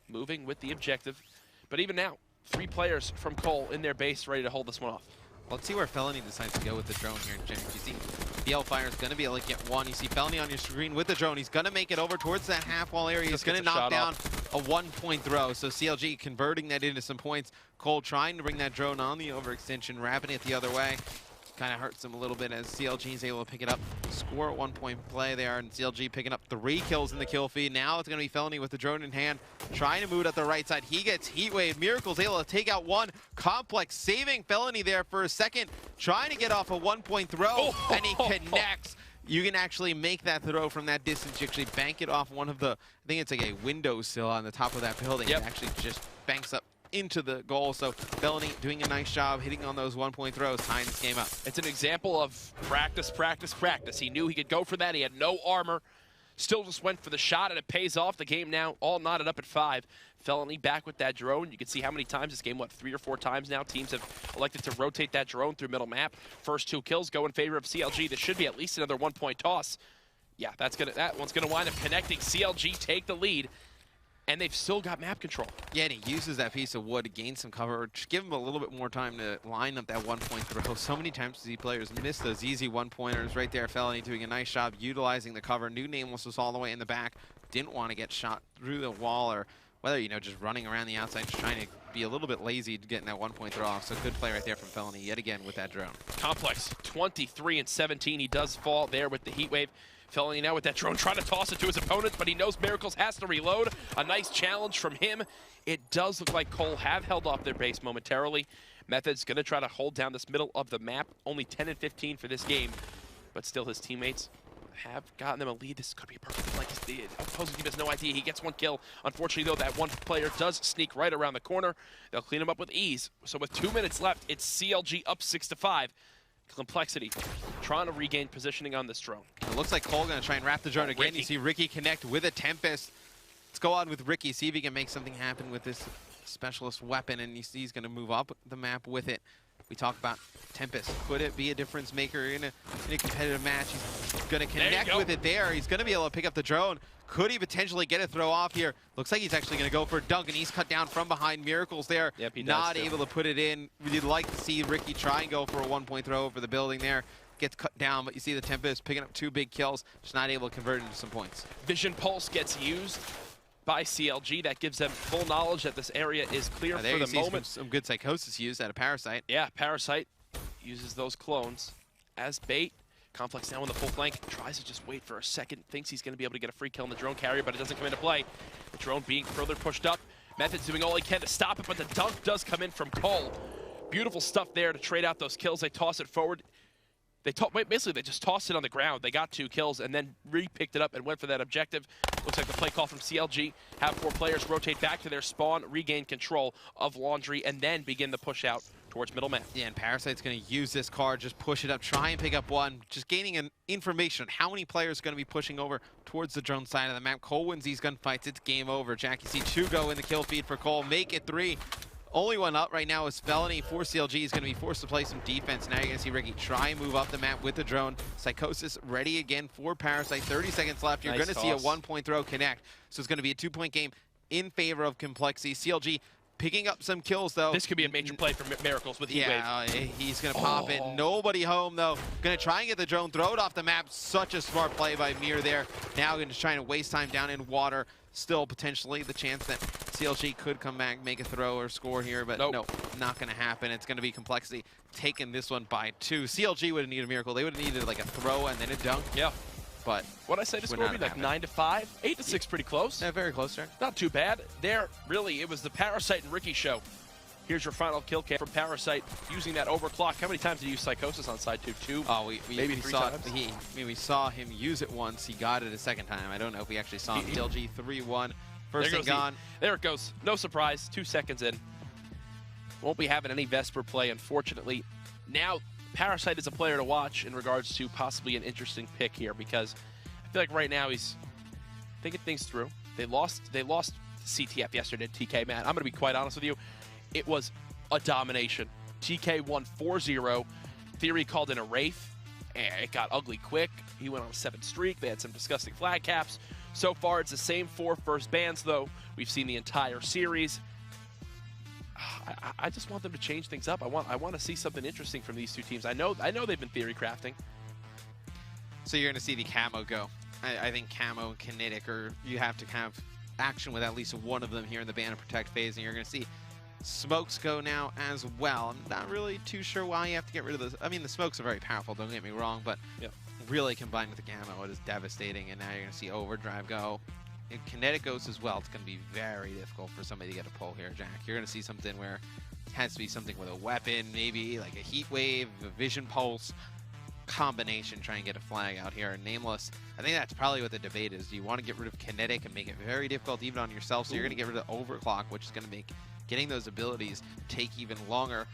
B: moving with the objective. But even now, 3 players from Cole in their base ready to hold this one off.
C: Let's see where Felony decides to go with the drone here, James. You see BL Fire is going to be able to get 1. You see Felony on your screen with the drone. He's going to make it over towards that half-wall area. He's going to knock down a 1-point throw. So CLG converting that into some points. Cole trying to bring that drone on the overextension, wrapping it the other way. Kind of hurts him a little bit as CLG is able to pick it up. Score a 1-point play there, and CLG picking up 3 kills in the kill feed. Now it's going to be Felony with the drone in hand, trying to move it up the right side. He gets Heat Wave. Miracle's able to take out 1. Complex saving Felony there for a second, trying to get off a 1-point throw, and he connects. You can actually make that throw from that distance. You actually bank it off one of the, I think it's like a windowsill on the top of that building. It actually just banks up into the goal. So Felony doing a nice job hitting on those 1-point throws, tying this game up.
B: It's an example of practice, practice, practice. He knew he could go for that. He had no armor. Still just went for the shot, and it pays off. The game now all knotted up at 5. Felony back with that drone. You can see how many times this game, 3 or 4 times now. Teams have elected to rotate that drone through middle map. First 2 kills go in favor of CLG. This should be at least another 1-point toss. Yeah, that one's gonna wind up connecting. CLG take the lead. And they've still got map control. Yeah,
C: and he uses that piece of wood to gain some cover. Just give him a little bit more time to line up that 1-point throw. So many times these players miss those easy 1-pointers. Right there, Felony doing a nice job utilizing the cover. New Nameless was all the way in the back. Didn't want to get shot through the wall, or whether, just running around the outside, just trying to be a little bit lazy to getting that 1-point throw off. So good play right there from Felony yet again with that drone.
B: Complex, 23 and 17. He does fall there with the Heat Wave. Felony now with that drone trying to toss it to his opponents, but he knows Miracles has to reload. A nice challenge from him. It does look like Cole have held off their base momentarily. Method's going to try to hold down this middle of the map. Only 10 and 15 for this game, but still his teammates have gotten them a lead. This could be a perfect play. The opposing team has no idea. He gets 1 kill. Unfortunately, though, that 1 player does sneak right around the corner. They'll clean him up with ease. So with 2 minutes left, it's CLG up 6-5. Complexity trying to regain positioning on this drone.
C: It looks like Cole going to try and wrap the drone again. Ricky. You see Ricky connect with a Tempest. Let's go on with Ricky, see if he can make something happen with this specialist weapon, and you see he's going to move up the map with it. We talk about Tempest. Could it be a difference maker in a competitive match? He's going to connect with it there. He's going to be able to pick up the drone. Could he potentially get a throw off here? Looks like he's actually going to go for a dunk, and he's cut down from behind. Miracles there.
B: Yep, he does
C: not able to put it in. We'd like to see Ricky try and go for a 1-point throw over the building there. Gets cut down, but you see the Tempest picking up 2 big kills. Just not able to convert into some points.
B: Vision Pulse gets used by CLG. That gives them full knowledge that this area is clear for the moment.
C: Some good Psychosis used out of Parasite.
B: Yeah, Parasite uses those clones as bait. Complex now on the full flank, tries to just wait for a second, thinks he's going to be able to get a free kill on the drone carrier, but it doesn't come into play. The drone being further pushed up. Method's doing all he can to stop it, but the dunk does come in from Cole. Beautiful stuff there to trade out those kills. They toss it forward. Basically, they just tossed it on the ground. They got 2 kills and then re-picked it up and went for that objective. Looks like the play call from CLG. Have 4 players rotate back to their spawn, regain control of Laundry, and then begin the push out towards middle map.
C: Yeah, and Parasite's going to use this card, just push it up, try and pick up 1, just gaining an information on how many players are going to be pushing over towards the drone side of the map. Cole wins these gunfights. It's game over. Jack, you see 2 go in the kill feed for Cole. Make it 3. Only one up right now is Felony for CLG. Is going to be forced to play some defense. Now you're going to see Ricky try and move up the map with the drone. Psychosis ready again for Parasite. 30 seconds left. You're going to see a 1-point throw connect. So it's going to be a 2-point game in favor of Complexity. CLG picking up some kills, though.
B: This could be a major play for Miracles with Heatwave.
C: Yeah, he's going to pop it. Nobody home, though. Going to try and get the drone, throw it off the map. Such a smart play by Mir there. Now going to try and waste time down in water. Still potentially the chance that CLG could come back, make a throw or score here, but no, not going to happen. It's going to be Complexity taking this one by 2. CLG would have needed a miracle. They would have needed like a throw and then a dunk.
B: Yeah.
C: But
B: what I say to score be like 9-5, 8-6, pretty close.
C: Yeah, very close, sir.
B: Not too bad. There, really, it was the Parasite and Ricky show. Here's your final kill cam from Parasite using that overclock. How many times did you use Psychosis on side 2? 2?
C: Oh,
B: maybe 3 times.
C: We saw him use it once. He got it a second time. I don't know if we actually saw him. CLG 3-1. First thing gone.
B: There it goes. No surprise. 2 seconds in. Won't be having any Vesper play, unfortunately. Now, Parasite is a player to watch in regards to possibly an interesting pick here, because I feel like right now he's thinking things through. They lost CTF yesterday to TK, man. I'm going to be quite honest with you. It was a domination. TK won 4-0. Theory called in a Wraith, and it got ugly quick. He went on a 7 streak. They had some disgusting flag caps. So far, it's the same 4 first bans, though. We've seen the entire series. I just want them to change things up. I want to see something interesting from these 2 teams. I know they've been theory crafting.
C: So you're going to see the Camo go. I think Camo and Kinetic you have to have action with at least one of them here in the ban and protect phase, and you're going to see Smokes go now as well. I'm not really too sure why you have to get rid of those. I mean, the Smokes are very powerful, don't get me wrong, but really combined with the Camo, it is devastating, and now you're going to see Overdrive go. And Kinetic goes as well. It's going to be very difficult for somebody to get a pull here, Jack. You're going to see something where it has to be something with a weapon, maybe like a Heat Wave, a Vision Pulse combination, try and get a flag out here. And Nameless, I think that's probably what the debate is. Do you want to get rid of Kinetic and make it very difficult even on yourself? So you're going to get rid of Overclock, which is going to make getting those abilities take even longer.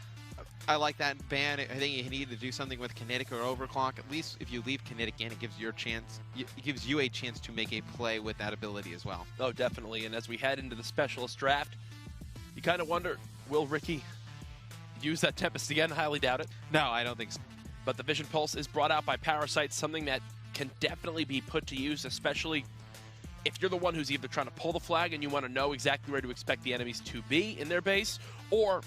C: I like that ban. I think you need to do something with Kinetic or Overclock. At least if you leave Kinetic in, it gives you a chance to make a play with that ability as well.
B: Oh, definitely. And as we head into the Specialist draft, you kind of wonder, will Ricky use that Tempest again? Highly doubt it.
C: No, I don't think so.
B: But the Vision Pulse is brought out by Parasite, something that can definitely be put to use, especially if you're the one who's either trying to pull the flag and you want to know exactly where to expect the enemies to be in their base, or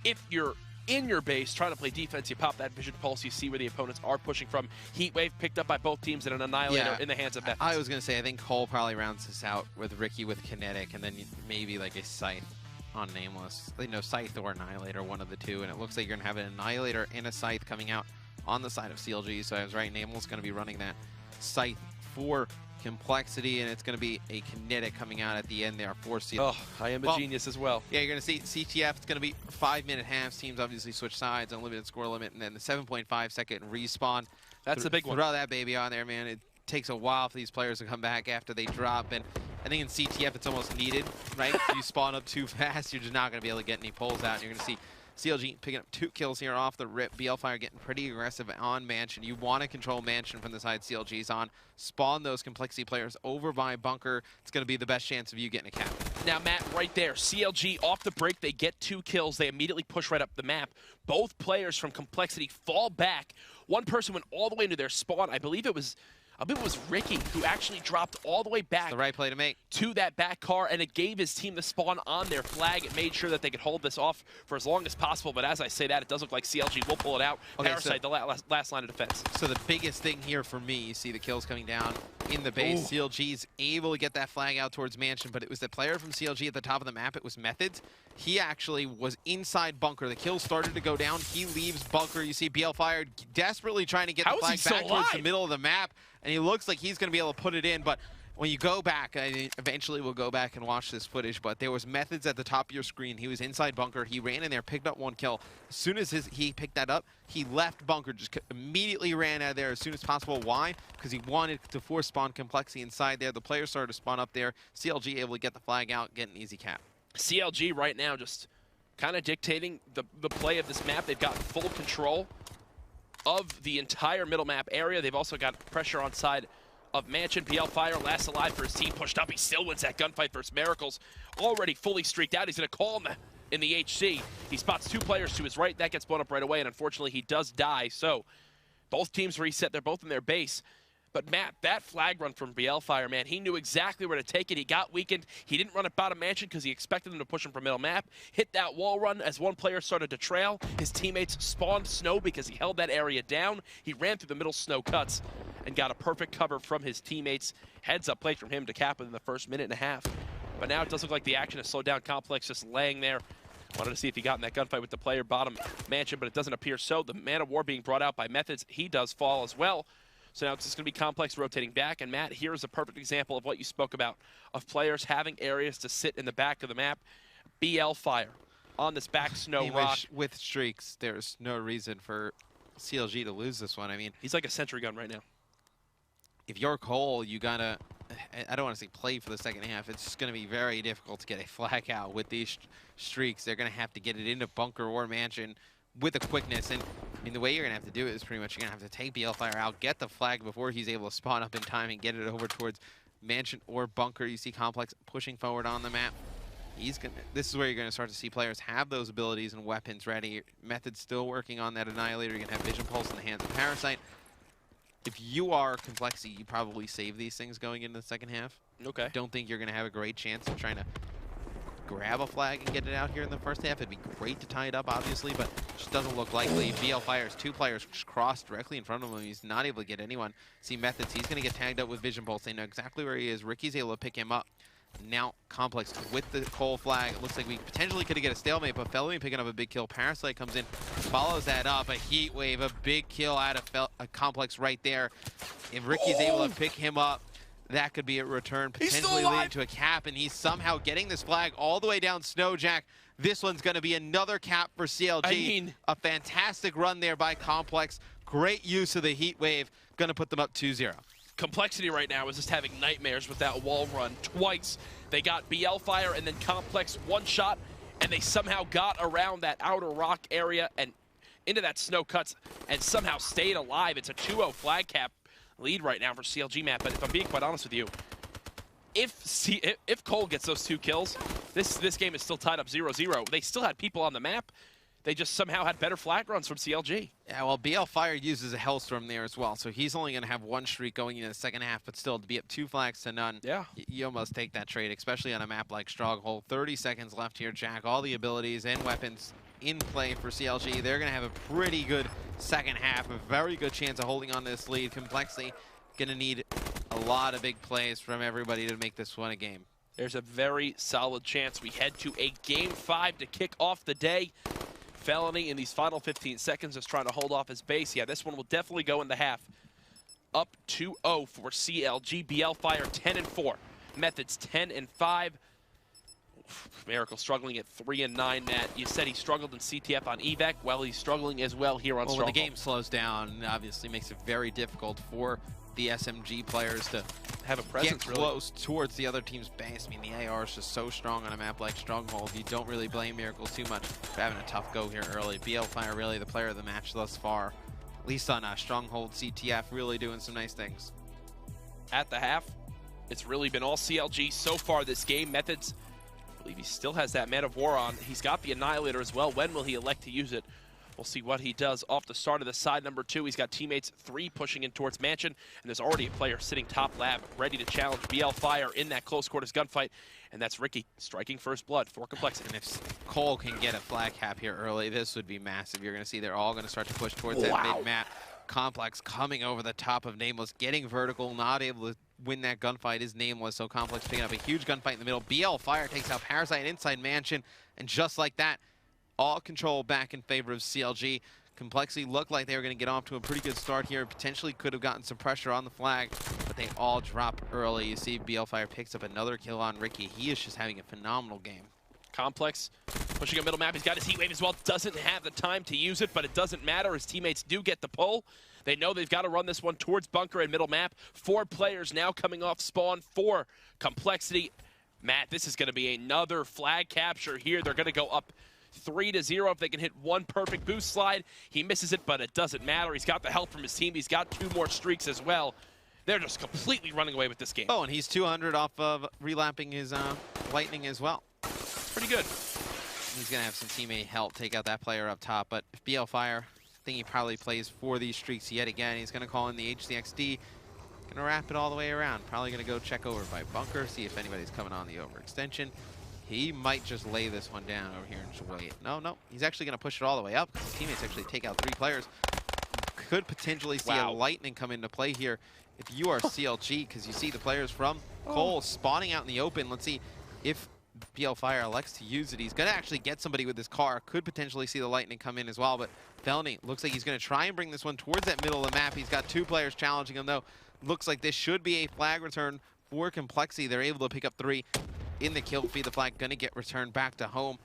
B: if you're in your base trying to play defense, you pop that Vision Pulse, you see where the opponents are pushing from. Heatwave picked up by both teams and an Annihilator in the hands of Methods.
C: I was going to say, I think Cole probably rounds this out with Ricky with Kinetic, and then maybe like a Scythe on Nameless. You know, Scythe or Annihilator, one of the 2, and it looks like you're going to have an Annihilator and a Scythe coming out on the side of CLG, so I was right, Nameless is going to be running that Scythe for Complexity, and it's going to be a Kinetic coming out at the end there for CLG.
B: Oh, I am a genius as well.
C: Yeah, you're going to see CTF. It's going to be 5-minute halves. Teams obviously switch sides, unlimited score limit, and then the 7.5-second respawn.
B: That's a big one.
C: Throw that baby on there, man. It takes a while for these players to come back after they drop, and I think in CTF it's almost needed, right? If you spawn up too fast, you're just not going to be able to get any pulls out. You're going to see CLG picking up 2 kills here off the rip. BL Fire getting pretty aggressive on Mansion. You want to control Mansion from the side CLG's on. Spawn those Complexity players over by Bunker. It's going to be the best chance of you getting a cap.
B: Now, Matt, right there, CLG off the break. They get 2 kills. They immediately push right up the map. Both players from Complexity fall back. One person went all the way into their spawn. I believe it was I believe it was Ricky who actually dropped all the way back.
C: It's the right play to make.
B: To that back car, and it gave his team the spawn on their flag. It made sure that they could hold this off for as long as possible, but as I say that, it does look like CLG will pull it out. Okay, Parasite, the last line of defense.
C: So the biggest thing here for me, you see the kills coming down in the base. Ooh. CLG's able to get that flag out towards Mansion, but it was the player from CLG at the top of the map. It was Methods. He actually was inside bunker. The kill started to go down. He leaves bunker. You see BL Fire desperately trying to get the flag back towards the middle of the map, and he looks like he's going to be able to put it in, but when you go back, eventually we'll go back and watch this footage, but there was Methods at the top of your screen. He was inside bunker. He ran in there, picked up one kill. As soon as he picked that up, he left bunker, just immediately ran out of there as soon as possible. Why? Because he wanted to force spawn Complexity inside there. The players started to spawn up there. CLG able to get the flag out, get an easy cap.
B: CLG right now just kind of dictating the play of this map. They've got full control of the entire middle map area. They've also got pressure on side of Mansion. BL Fire last alive for his team, pushed up. He still wins that gunfight versus Miracles. Already fully streaked out. He's going to call him in the HC. He spots two players to his right. That gets blown up right away, and unfortunately he does die. So both teams reset. They're both in their base. But Matt, that flag run from BL Fire, man, he knew exactly where to take it. He got weakened. He didn't run about a Mansion because he expected them to push him from middle map. Hit that wall run as one player started to trail. His teammates spawned snow because he held that area down. He ran through the middle snow cuts and got a perfect cover from his teammates. Heads up play from him to cap within the first minute and a half. But now it does look like the action has slowed down. Complex just laying there. Wanted to see if he got in that gunfight with the player bottom Mansion, but it doesn't appear so. The Man of War being brought out by Methods. He does fall as well. So now it's just going to be Complex rotating back. And Matt, here's a perfect example of what you spoke about, of players having areas to sit in the back of the map. BL Fire on this back snow rock.
C: With streaks, there's no reason for CLG to lose this one. I mean,
B: he's like a sentry gun right now.
C: If you're Cole, you got to, I don't want to say play for the second half. It's just going to be very difficult to get a flag out with these streaks. They're going to have to get it into bunker or Mansion with a quickness. And I mean, the way you're going to have to do it is pretty much you're going to have to take BL Fire out, get the flag before he's able to spawn up in time and get it over towards Mansion or bunker. You see Complex pushing forward on the map. This is where you're going to start to see players have those abilities and weapons ready. Method's still working on that Annihilator. You're going to have Vision Pulse in the hands of Parasite. If you are Complexity, you probably save these things going into the second half.
B: Okay.
C: Don't think you're going to have a great chance of trying to grab a flag and get it out here in the first half. It'd be great to tie it up, obviously, but it just doesn't look likely. BL Fire's two players just crossed directly in front of him. He's not able to get anyone. See Methods, he's going to get tagged up with Vision Pulse. They know exactly where he is. Ricky's able to pick him up. Now Complex with the Cole flag. It looks like we potentially could get a stalemate, but Felony picking up a big kill. Parasite comes in, follows that up. A heat wave, a big kill out of Complex right there. If Ricky's able to pick him up, that could be a return, potentially leading to a cap, and he's somehow getting this flag all the way down Snowjack. This one's going to be another cap for CLG.
B: I mean,
C: a fantastic run there by Complex. Great use of the heat wave. Going to put them up 2-0.
B: Complexity right now is just having nightmares with that wall run twice. They got BL Fire and then Complex one shot, and they somehow got around that outer rock area and into that snow cuts and somehow stayed alive. It's a 2-0 flag cap lead right now for CLG, Matt, but if I'm being quite honest with you, if Cole gets those two kills, this game is still tied up 0-0. They still had people on the map. They just somehow had better flag runs from CLG.
C: Yeah, well, BL Fire uses a Hellstorm there as well, so he's only going to have one streak going into the second half, but still, to be up 2 flags to none,
B: yeah,
C: you almost take that trade, especially on a map like Stronghold. 30 seconds left here, Jack. All the abilities and weapons in play for CLG. They're going to have a pretty good second half, a very good chance of holding on to this lead. Complexity going to need a lot of big plays from everybody to make this one a game.
B: There's a very solid chance we head to a Game 5 to kick off the day. Felony in these final 15 seconds is trying to hold off his base. Yeah, this one will definitely go in the half. Up 2-0 for CLG. BL Fire 10-4. Methods 10-5. Miracle struggling at 3-9. Matt, you said he struggled in CTF on evac. Well, he's struggling as well here on Stronghold.
C: When the game slows down, it obviously makes it very difficult for the SMG players to
B: have a presence,
C: get close towards the other team's base. I mean, the AR is just so strong on a map like Stronghold. You don't really blame Miracles too much for having a tough go here early. BL Fire really the player of the match thus far, at least on Stronghold CTF, really doing some nice things.
B: At the half, it's really been all CLG so far this game. Methods, I believe he still has that Man of War on. He's got the Annihilator as well. When will he elect to use it? We'll see what he does off the start of the side number 2. He's got teammates 3 pushing in towards Mansion, and there's already a player sitting top lab ready to challenge BL Fire in that close quarters gunfight, and that's Ricky striking first blood for Complexity.
C: And if Cole can get a flag cap here early, this would be massive. You're going to see they're all going to start to push towards that mid-map. Complex coming over the top of Nameless, getting vertical, not able to win that gunfight is Nameless, so Complex picking up a huge gunfight in the middle. BL Fire takes out Parasite inside Mansion, and just like that, all control back in favor of CLG. Complexity looked like they were going to get off to a pretty good start here. Potentially could have gotten some pressure on the flag, but they all drop early. You see BL Fire picks up another kill on Ricky. He is just having a phenomenal game.
B: Complex pushing a middle map. He's got his heat wave as well. Doesn't have the time to use it, but it doesn't matter. His teammates do get the pull. They know they've got to run this one towards bunker and middle map. 4 players now coming off spawn for Complexity. Matt, this is going to be another flag capture here. They're going to go up 3-0 if they can hit 1 perfect boost slide. He misses it, but it doesn't matter. He's got the help from his team. He's got 2 more streaks as well. They're just completely running away with this game.
C: Oh, and he's 200 off of relapping his lightning as well.
B: Pretty good.
C: He's going to have some teammate help take out that player up top, but if BL Fire, I think he probably plays for these streaks yet again. He's going to call in the HCXD. Going to wrap it all the way around. Probably going to go check over by bunker, see if anybody's coming on the overextension. He might just lay this one down over here and just wait. No. He's actually going to push it all the way up because his teammates actually take out 3 players. Could potentially see a lightning come into play here if you are CLG, because you see the players from Cole spawning out in the open. Let's see if BL Fire elects to use it. He's going to actually get somebody with his car. Could potentially see the lightning come in as well, but Felony looks like he's going to try and bring this one towards that middle of the map. He's got 2 players challenging him, though. Looks like this should be a flag return for Complexity. They're able to pick up 3 in the kill feed. The flag going to get returned back to home.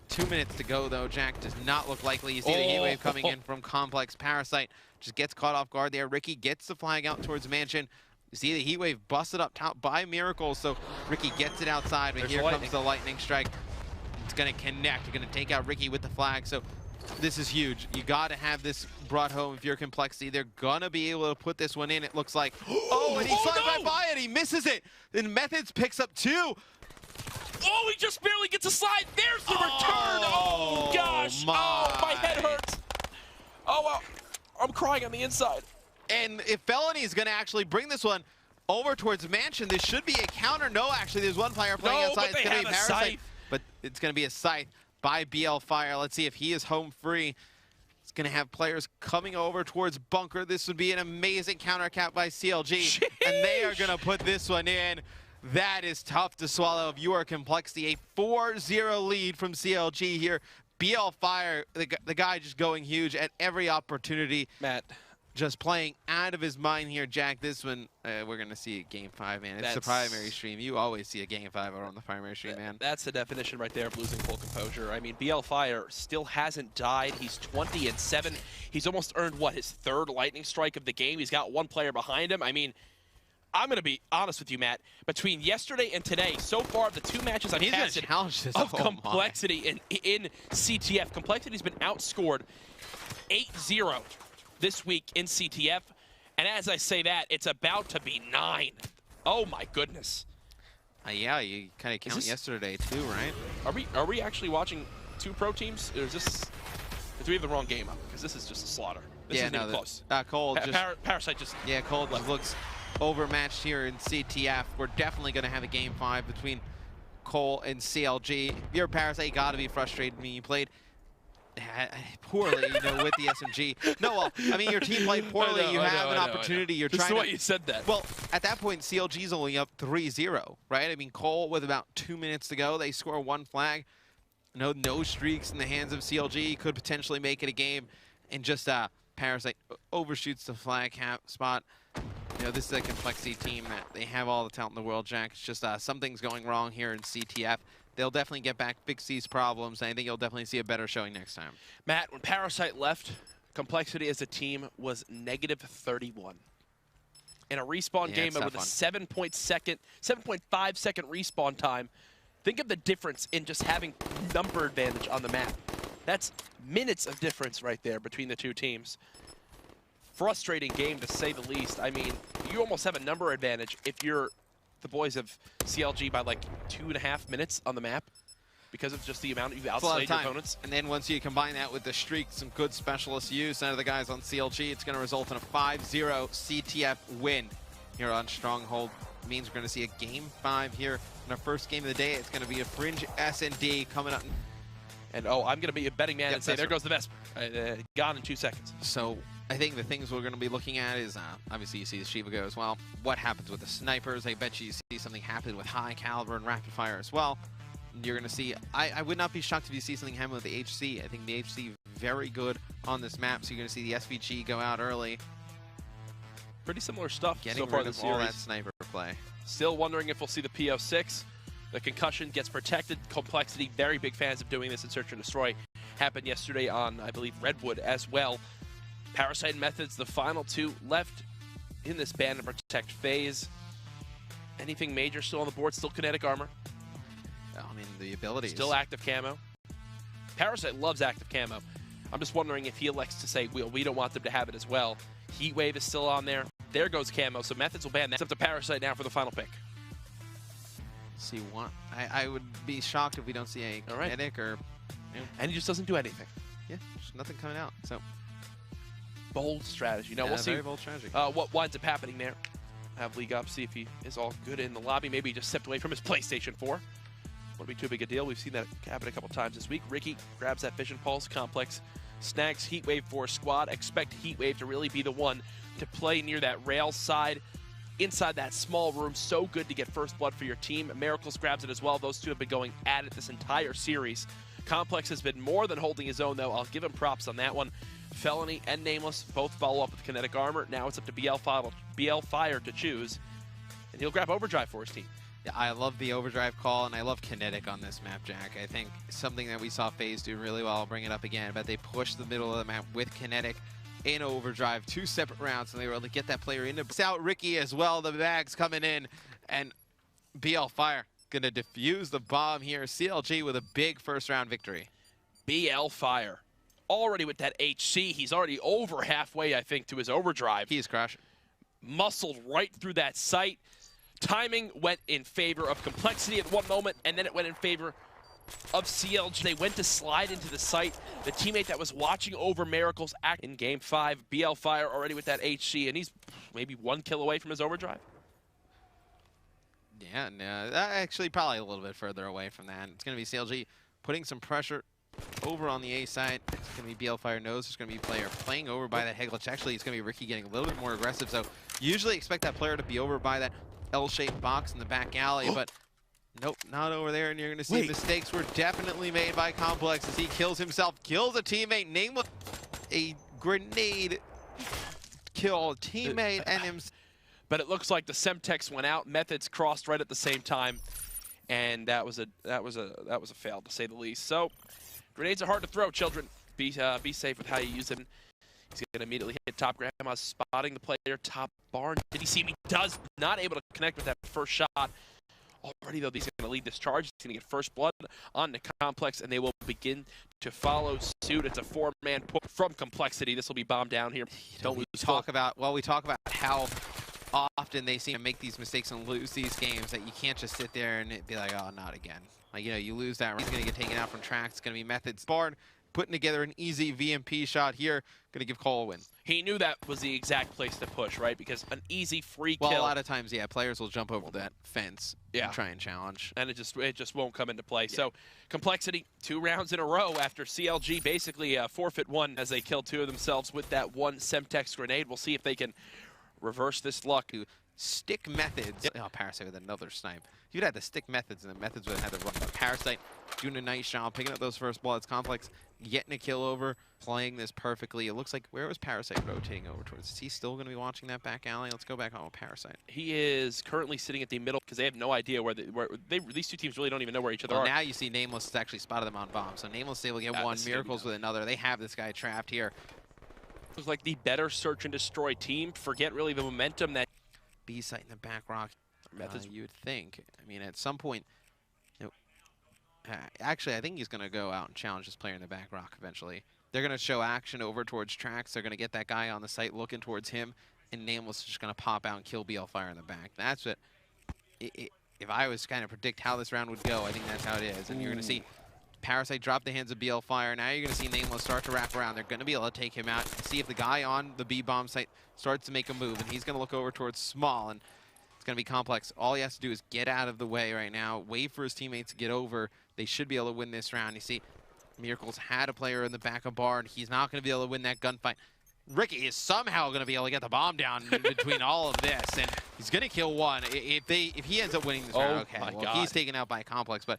C: 2 minutes to go, though. Jack does not look likely. You see the heat wave coming in from Complex. Parasite just gets caught off guard there. Ricky gets the flag out towards Mansion. You see the heat wave busted up top by Miracle, so Ricky gets it outside, but here comes the lightning strike. It's going to connect. You're going to take out Ricky with the flag, so this is huge. You got to have this brought home if you're Complexity. They're going to be able to put this one in, it looks like. Oh, and he slides right by it. He misses it. Then Methods picks up 2.
B: Oh, he just barely gets a slide. There's the return. Oh, gosh. My head hurts. Oh, well, I'm crying on the inside.
C: And if Felony is going to actually bring this one over towards Mansion, this should be a counter. No, actually, there's 1 player playing outside. It's going to be Parasite, but it's going to be a scythe by BL Fire. Let's see if he is home free. It's going to have players coming over towards bunker. This would be an amazing counter cap by CLG, Sheesh. And they are going to put this one in. That is tough to swallow if you are Complexity. A 4-0 lead from CLG here. BL Fire, the guy just going huge at every opportunity.
B: Matt.
C: Just playing out of his mind here, Jack. This one, we're going to see a Game 5, man. It's the primary stream. You always see a Game 5 on the primary stream, man.
B: That's the definition right there of losing full composure. I mean, BL Fire still hasn't died. He's 20-7. He's almost earned, what, his 3rd lightning strike of the game. He's got 1 player behind him. I mean, I'm going to be honest with you, Matt. Between yesterday and today, so far, the 2 matches I've casted of Complexity in CTF, Complexity's been outscored 8-0 this week in CTF. And as I say that, it's about to be 9. Oh, my goodness.
C: Yeah, you kind of count yesterday, too, right?
B: Are we actually watching 2 pro teams? Or is this... Do we have the wrong game up? Because this is just a slaughter. This isn't even close.
C: Cole
B: Parasite just...
C: Yeah, Cole just looks overmatched here in CTF. We're definitely going to have a Game 5 between Cole and CLG. If you're a Parasite, you got to be frustrated. I mean, you played poorly, with the SMG. No, well, I mean, your team played poorly. You have an opportunity. You're trying to...
B: This is why you said that.
C: Well, at that point, CLG's only up 3-0, right? I mean, Cole, with about 2 minutes to go, they score 1 flag. No streaks in the hands of CLG. Could potentially make it a game. And just Parasite overshoots the flag cap spot. This is a Complexity team that they have all the talent in the world, Jack. It's just something's going wrong here in CTF. They'll definitely get back, fix these problems, and I think you'll definitely see a better showing next time.
B: Matt, when Parasite left, Complexity as a team was -31. In a respawn game with a 7.5 second respawn time, think of the difference in just having number advantage on the map. That's minutes of difference right there between the 2 teams. Frustrating game, to say the least. I mean, you almost have a number advantage if you're the boys of CLG by like 2.5 minutes on the map. because of just the amount you've outslayed your opponents.
C: And then once you combine that with the streak, some good specialist use out of the guys on CLG, it's going to result in a 5-0 CTF win here on Stronghold. It means we're going to see a Game 5 here in our first game of the day. It's going to be a Fringe S&D coming up.
B: And oh, I'm going to be a betting man and say, there goes the Vesper. Gone in 2 seconds.
C: So I think the things we're going to be looking at is, obviously you see the Shiva go as well. What happens with the snipers? I bet you see something happen with high caliber and rapid fire as well. You're going to see, I would not be shocked if you see something happen with the HC. I think the HC very good on this map, so you're going to see the SVG go out early.
B: Pretty similar stuff
C: Getting
B: so far
C: rid
B: this
C: of
B: series.
C: all that sniper play.
B: Still wondering if we'll see the PO6. The concussion gets protected. Complexity, very big fans of doing this in Search and Destroy. Happened yesterday on, I believe, Redwood as well. Parasite and Methods, the final two left in this ban and protect phase. Anything major still on the board? Still kinetic armor.
C: I mean, the abilities.
B: Still active camo. Parasite loves active camo. I'm just wondering if he elects to say, we don't want them to have it as well. Heat Wave is still on there. There goes camo. So Methods will ban that. It's up to Parasite now for the final pick.
C: See what? I would be shocked if we don't see a kinetic or...
B: Yeah. And he just doesn't do anything.
C: Yeah, just nothing coming out. So
B: bold strategy. Now we'll see
C: very bold strategy.
B: What winds up happening there. Have League up, see if he is all good in the lobby. Maybe he just stepped away from his PlayStation 4. Won't be too big a deal. We've seen that happen a couple times this week. Ricky grabs that Vision Pulse Complex, snags Heat Wave for squad. Expect Heat Wave to really be the one to play near that rail side, inside that small room. So good to get first blood for your team. Miracles grabs it as well. Those two have been going at it this entire series. Complex has been more than holding his own, though. I'll give him props on that one. Felony and Nameless both follow up with kinetic armor. Now it's up to BL Fire to choose, and he'll grab Overdrive for his team.
C: Yeah, I love the Overdrive call, and I love kinetic on this map, Jack. I think something that we saw FaZe do really well, I'll bring it up again, but they pushed the middle of the map with kinetic in Overdrive, 2 separate rounds, and they were able to get that player into out Ricky as well. The bags coming in, and BL Fire gonna defuse the bomb here. CLG with a big first round victory.
B: BL Fire already with that HC. He's already over halfway, I think, to his Overdrive.
C: He's crushing.
B: Muscled right through that sight. Timing went in favor of Complexity at one moment, and then it went in favor of CLG. They went to slide into the site. The teammate that was watching over Miracles act in Game 5. BL Fire already with that HC, and he's maybe 1 kill away from his Overdrive.
C: Yeah, no, actually probably a little bit further away from that. It's going to be CLG putting some pressure over on the A side. It's going to be BL Fire knows there's going to be a player playing over by that Heglich. Actually, it's going to be Ricky getting a little bit more aggressive. So usually expect that player to be over by that L-shaped box in the back alley, but nope, not over there. And you're going to see mistakes were definitely made by Complex as he kills himself, kills a teammate, Nameless, a grenade kill teammate and himself.
B: But it looks like the Semtex went out. Methods crossed right at the same time, and that was a fail to say the least. So grenades are hard to throw, children. Be safe with how you use them. He's going to immediately hit top. Grandma spotting the player top barn. Did he see him? He does. Not able to connect with that first shot. Already, though, he's going to lead this charge. He's going to get first blood on the Complex, and they will begin to follow suit. It's a 4-man push from Complexity. This will be bombed down here.
C: We talk about how often they seem to make these mistakes and lose these games, that you can't just sit there and be like, oh, not again. Like, you know, you lose that round. He's going to get taken out from track. It's going to be Methods. Barn putting together an easy VMP shot here. Going to give Cole a win.
B: He knew that was the exact place to push, right? Because an easy free kill.
C: Well, a lot of times, yeah, players will jump over that fence and try and challenge.
B: And it just won't come into play. Yeah. So Complexity, 2 rounds in a row after CLG basically forfeit 1 as they killed 2 of themselves with that 1 Semtex grenade. We'll see if they can reverse this luck.
C: Stick Methods. Oh, Parasite with another snipe. If you'd had the stick Methods, and the Methods would have had to run. But Parasite doing a nice job, picking up those first bloods. Complex getting a kill over, playing this perfectly. It looks like, where was Parasite rotating over towards? Is he still going to be watching that back alley? Let's go back on with Parasite.
B: He is currently sitting at the middle because they have no idea where these two teams really don't even know where each other are.
C: Now you see Nameless has actually spotted them on bomb. So Nameless is able to get one, Miracles with another. They have this guy trapped here.
B: Looks like the better search and destroy team. Forget really the momentum that
C: B site in the back rock. You would think. I mean, at some point, you know, actually, I think he's going to go out and challenge this player in the back rock eventually. They're going to show action over towards tracks. They're going to get that guy on the site looking towards him, and Nameless is just going to pop out and kill BL Fire in the back. That's what. If I was kind of predict how this round would go, I think that's how it is. And you're going to see Parasite dropped the hands of BL Fire. Now you're going to see Nameless start to wrap around. They're going to be able to take him out. See if the guy on the B-bomb site starts to make a move, and he's going to look over towards Small, and it's going to be Complex. All he has to do is get out of the way right now, wait for his teammates to get over. They should be able to win this round. You see, Miracles had a player in the back of Bar, and he's not going to be able to win that gunfight. Ricky is somehow going to be able to get the bomb down in between all of this, and he's going to kill one. If he ends up winning this round, okay, well, he's taken out by Complex. But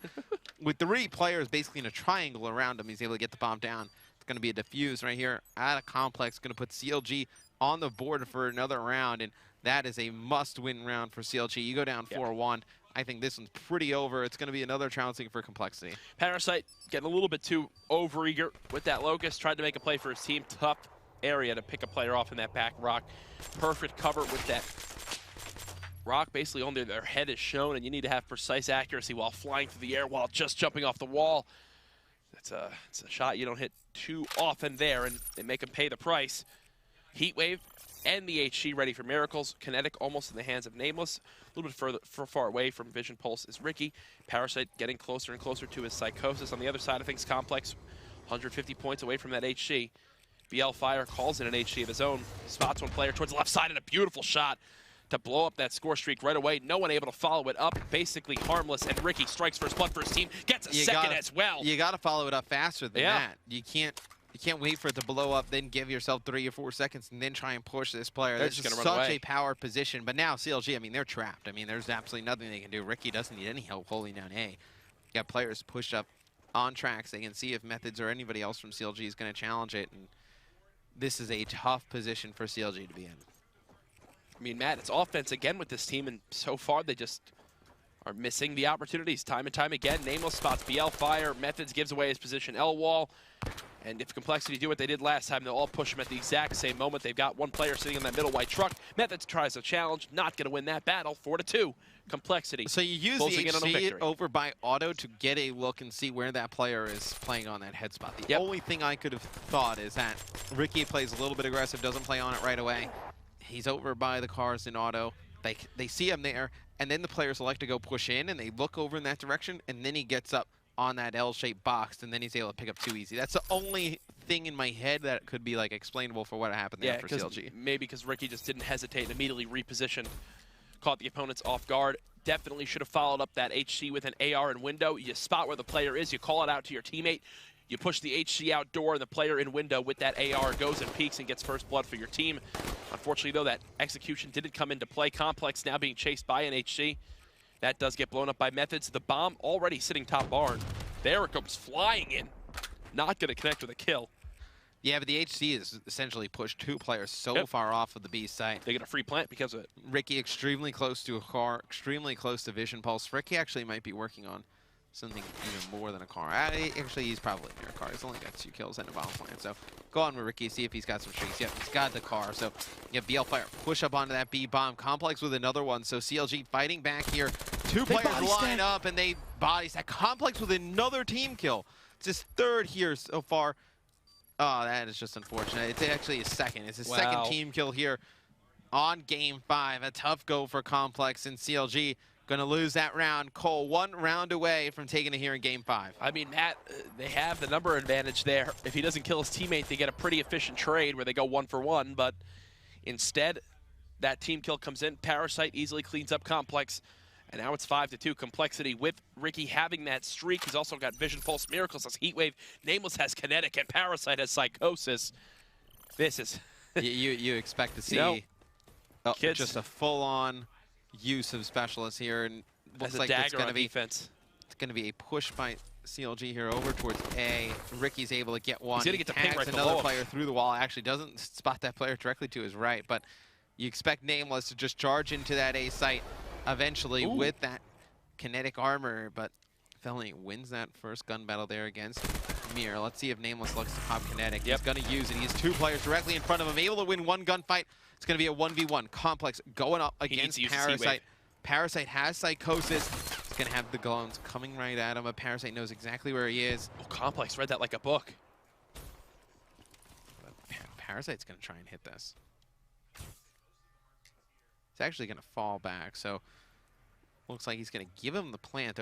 C: with 3 players basically in a triangle around him, he's able to get the bomb down. It's going to be a defuse right here at a Complex. Going to put CLG on the board for another round, and that is a must-win round for CLG. You go down 4-1. I think this one's pretty over. It's going to be another trouncing for Complexity.
B: Parasite getting a little bit too overeager with that Locust. Tried to make a play for his team. Tough area to pick a player off in that back rock. Perfect cover with that rock basically on their head is shown, and you need to have precise accuracy while flying through the air while just jumping off the wall. It's a shot you don't hit too often there, and they make him pay the price. Heatwave and the HG ready for Miracles. Kinetic almost in the hands of Nameless. A little bit far away from Vision Pulse is Ricky. Parasite getting closer and closer to his Psychosis. On the other side of things, Complex 150 points away from that HG. BL Fire calls in an HG of his own. Spots one player towards the left side, and a beautiful shot to blow up that score streak right away. No one able to follow it up. Basically harmless, and Ricky strikes first blood for his team. Gets a second as well.
C: You got to follow it up faster than that. You can't wait for it to blow up, then give yourself 3 or 4 seconds, and then try and push this player.
B: They're
C: This
B: just
C: is
B: gonna run
C: such
B: away.
C: a power position. But now CLG, I mean, they're trapped. I mean, there's absolutely nothing they can do. Ricky doesn't need any help holding down A. You got players pushed up on tracks. They can see if Methods or anybody else from CLG is going to challenge it. And this is a tough position for CLG to be in.
B: I mean, Matt, it's offense again with this team, and so far they just are missing the opportunities time and time again. Nameless spots BL Fire. Methods gives away his position L-Wall. And if Complexity do what they did last time, they'll all push him at the exact same moment. They've got one player sitting in that middle white truck. Methods tries a challenge, not going to win that battle. 4-2. Complexity.
C: So you use the HC over by auto to get a look and see where that player is playing on that head spot. The only thing I could have thought is that Ricky plays a little bit aggressive, doesn't play on it right away. He's over by the cars in auto. They see him there, and then the players like to go push in, and they look over in that direction, and then he gets up on that L-shaped box, and then he's able to pick up too easy. That's the only thing in my head that could be like explainable for what happened there for CLG.
B: Maybe because Ricky just didn't hesitate and immediately repositioned, caught the opponents off guard. Definitely should have followed up that HC with an AR and window. You spot where the player is, you call it out to your teammate, you push the HC outdoor, and the player in window with that AR goes and peeks and gets first blood for your team. Unfortunately, though, that execution didn't come into play. Complex now being chased by an HC. That does get blown up by Methods. The bomb already sitting top barn. There it comes flying in. Not going to connect with a kill.
C: Yeah, but the HC has essentially pushed 2 players so far off of the B site.
B: They get a free plant because of it.
C: Ricky extremely close to a car, extremely close to Vision Pulse. Ricky actually might be working on something even more than a car. Actually, he's probably near a car. He's only got 2 kills and a bomb plant. So go on with Ricky, see if he's got some streaks. Yep, he's got the car. So you have BL Fire push up onto that B bomb. Complex with another one. So CLG fighting back here. 2 players line up and they body stack. Complex with another team kill. It's his 3rd here so far. Oh, that is just unfortunate. It's actually his 2nd. It's his 2nd team kill here on game 5. A tough go for Complex, and CLG going to lose that round. Cole 1 round away from taking it here in game 5.
B: I mean, Matt, they have the number advantage there. If he doesn't kill his teammate, they get a pretty efficient trade where they go 1 for 1, but instead, that team kill comes in. Parasite easily cleans up Complex, and now it's 5-2. Complexity with Ricky having that streak. He's also got Vision Pulse. Miracles has Heatwave. Nameless has Kinetic, and Parasite has Psychosis. This is...
C: you expect to see just a full-on use of specialists here, and looks like it's going to be
B: defense.
C: It's going to be a push by CLG here over towards A. Ricky's able to get one.
B: He's going to get the ping right
C: another player through the wall. Actually doesn't spot that player directly to his right, but you expect Nameless to just charge into that A site eventually with that kinetic armor, but Felony wins that first gun battle there against Mir. Let's see if Nameless looks to pop kinetic. He's going to use it. He has 2 players directly in front of him, able to win 1 gunfight. It's going to be a 1v1. Complex going up against Parasite. Parasite has Psychosis. He's going to have the glones coming right at him, but Parasite knows exactly where he is.
B: Oh, Complex read that like a book.
C: But Parasite's going to try and hit this. It's actually going to fall back, so looks like he's going to give him the plant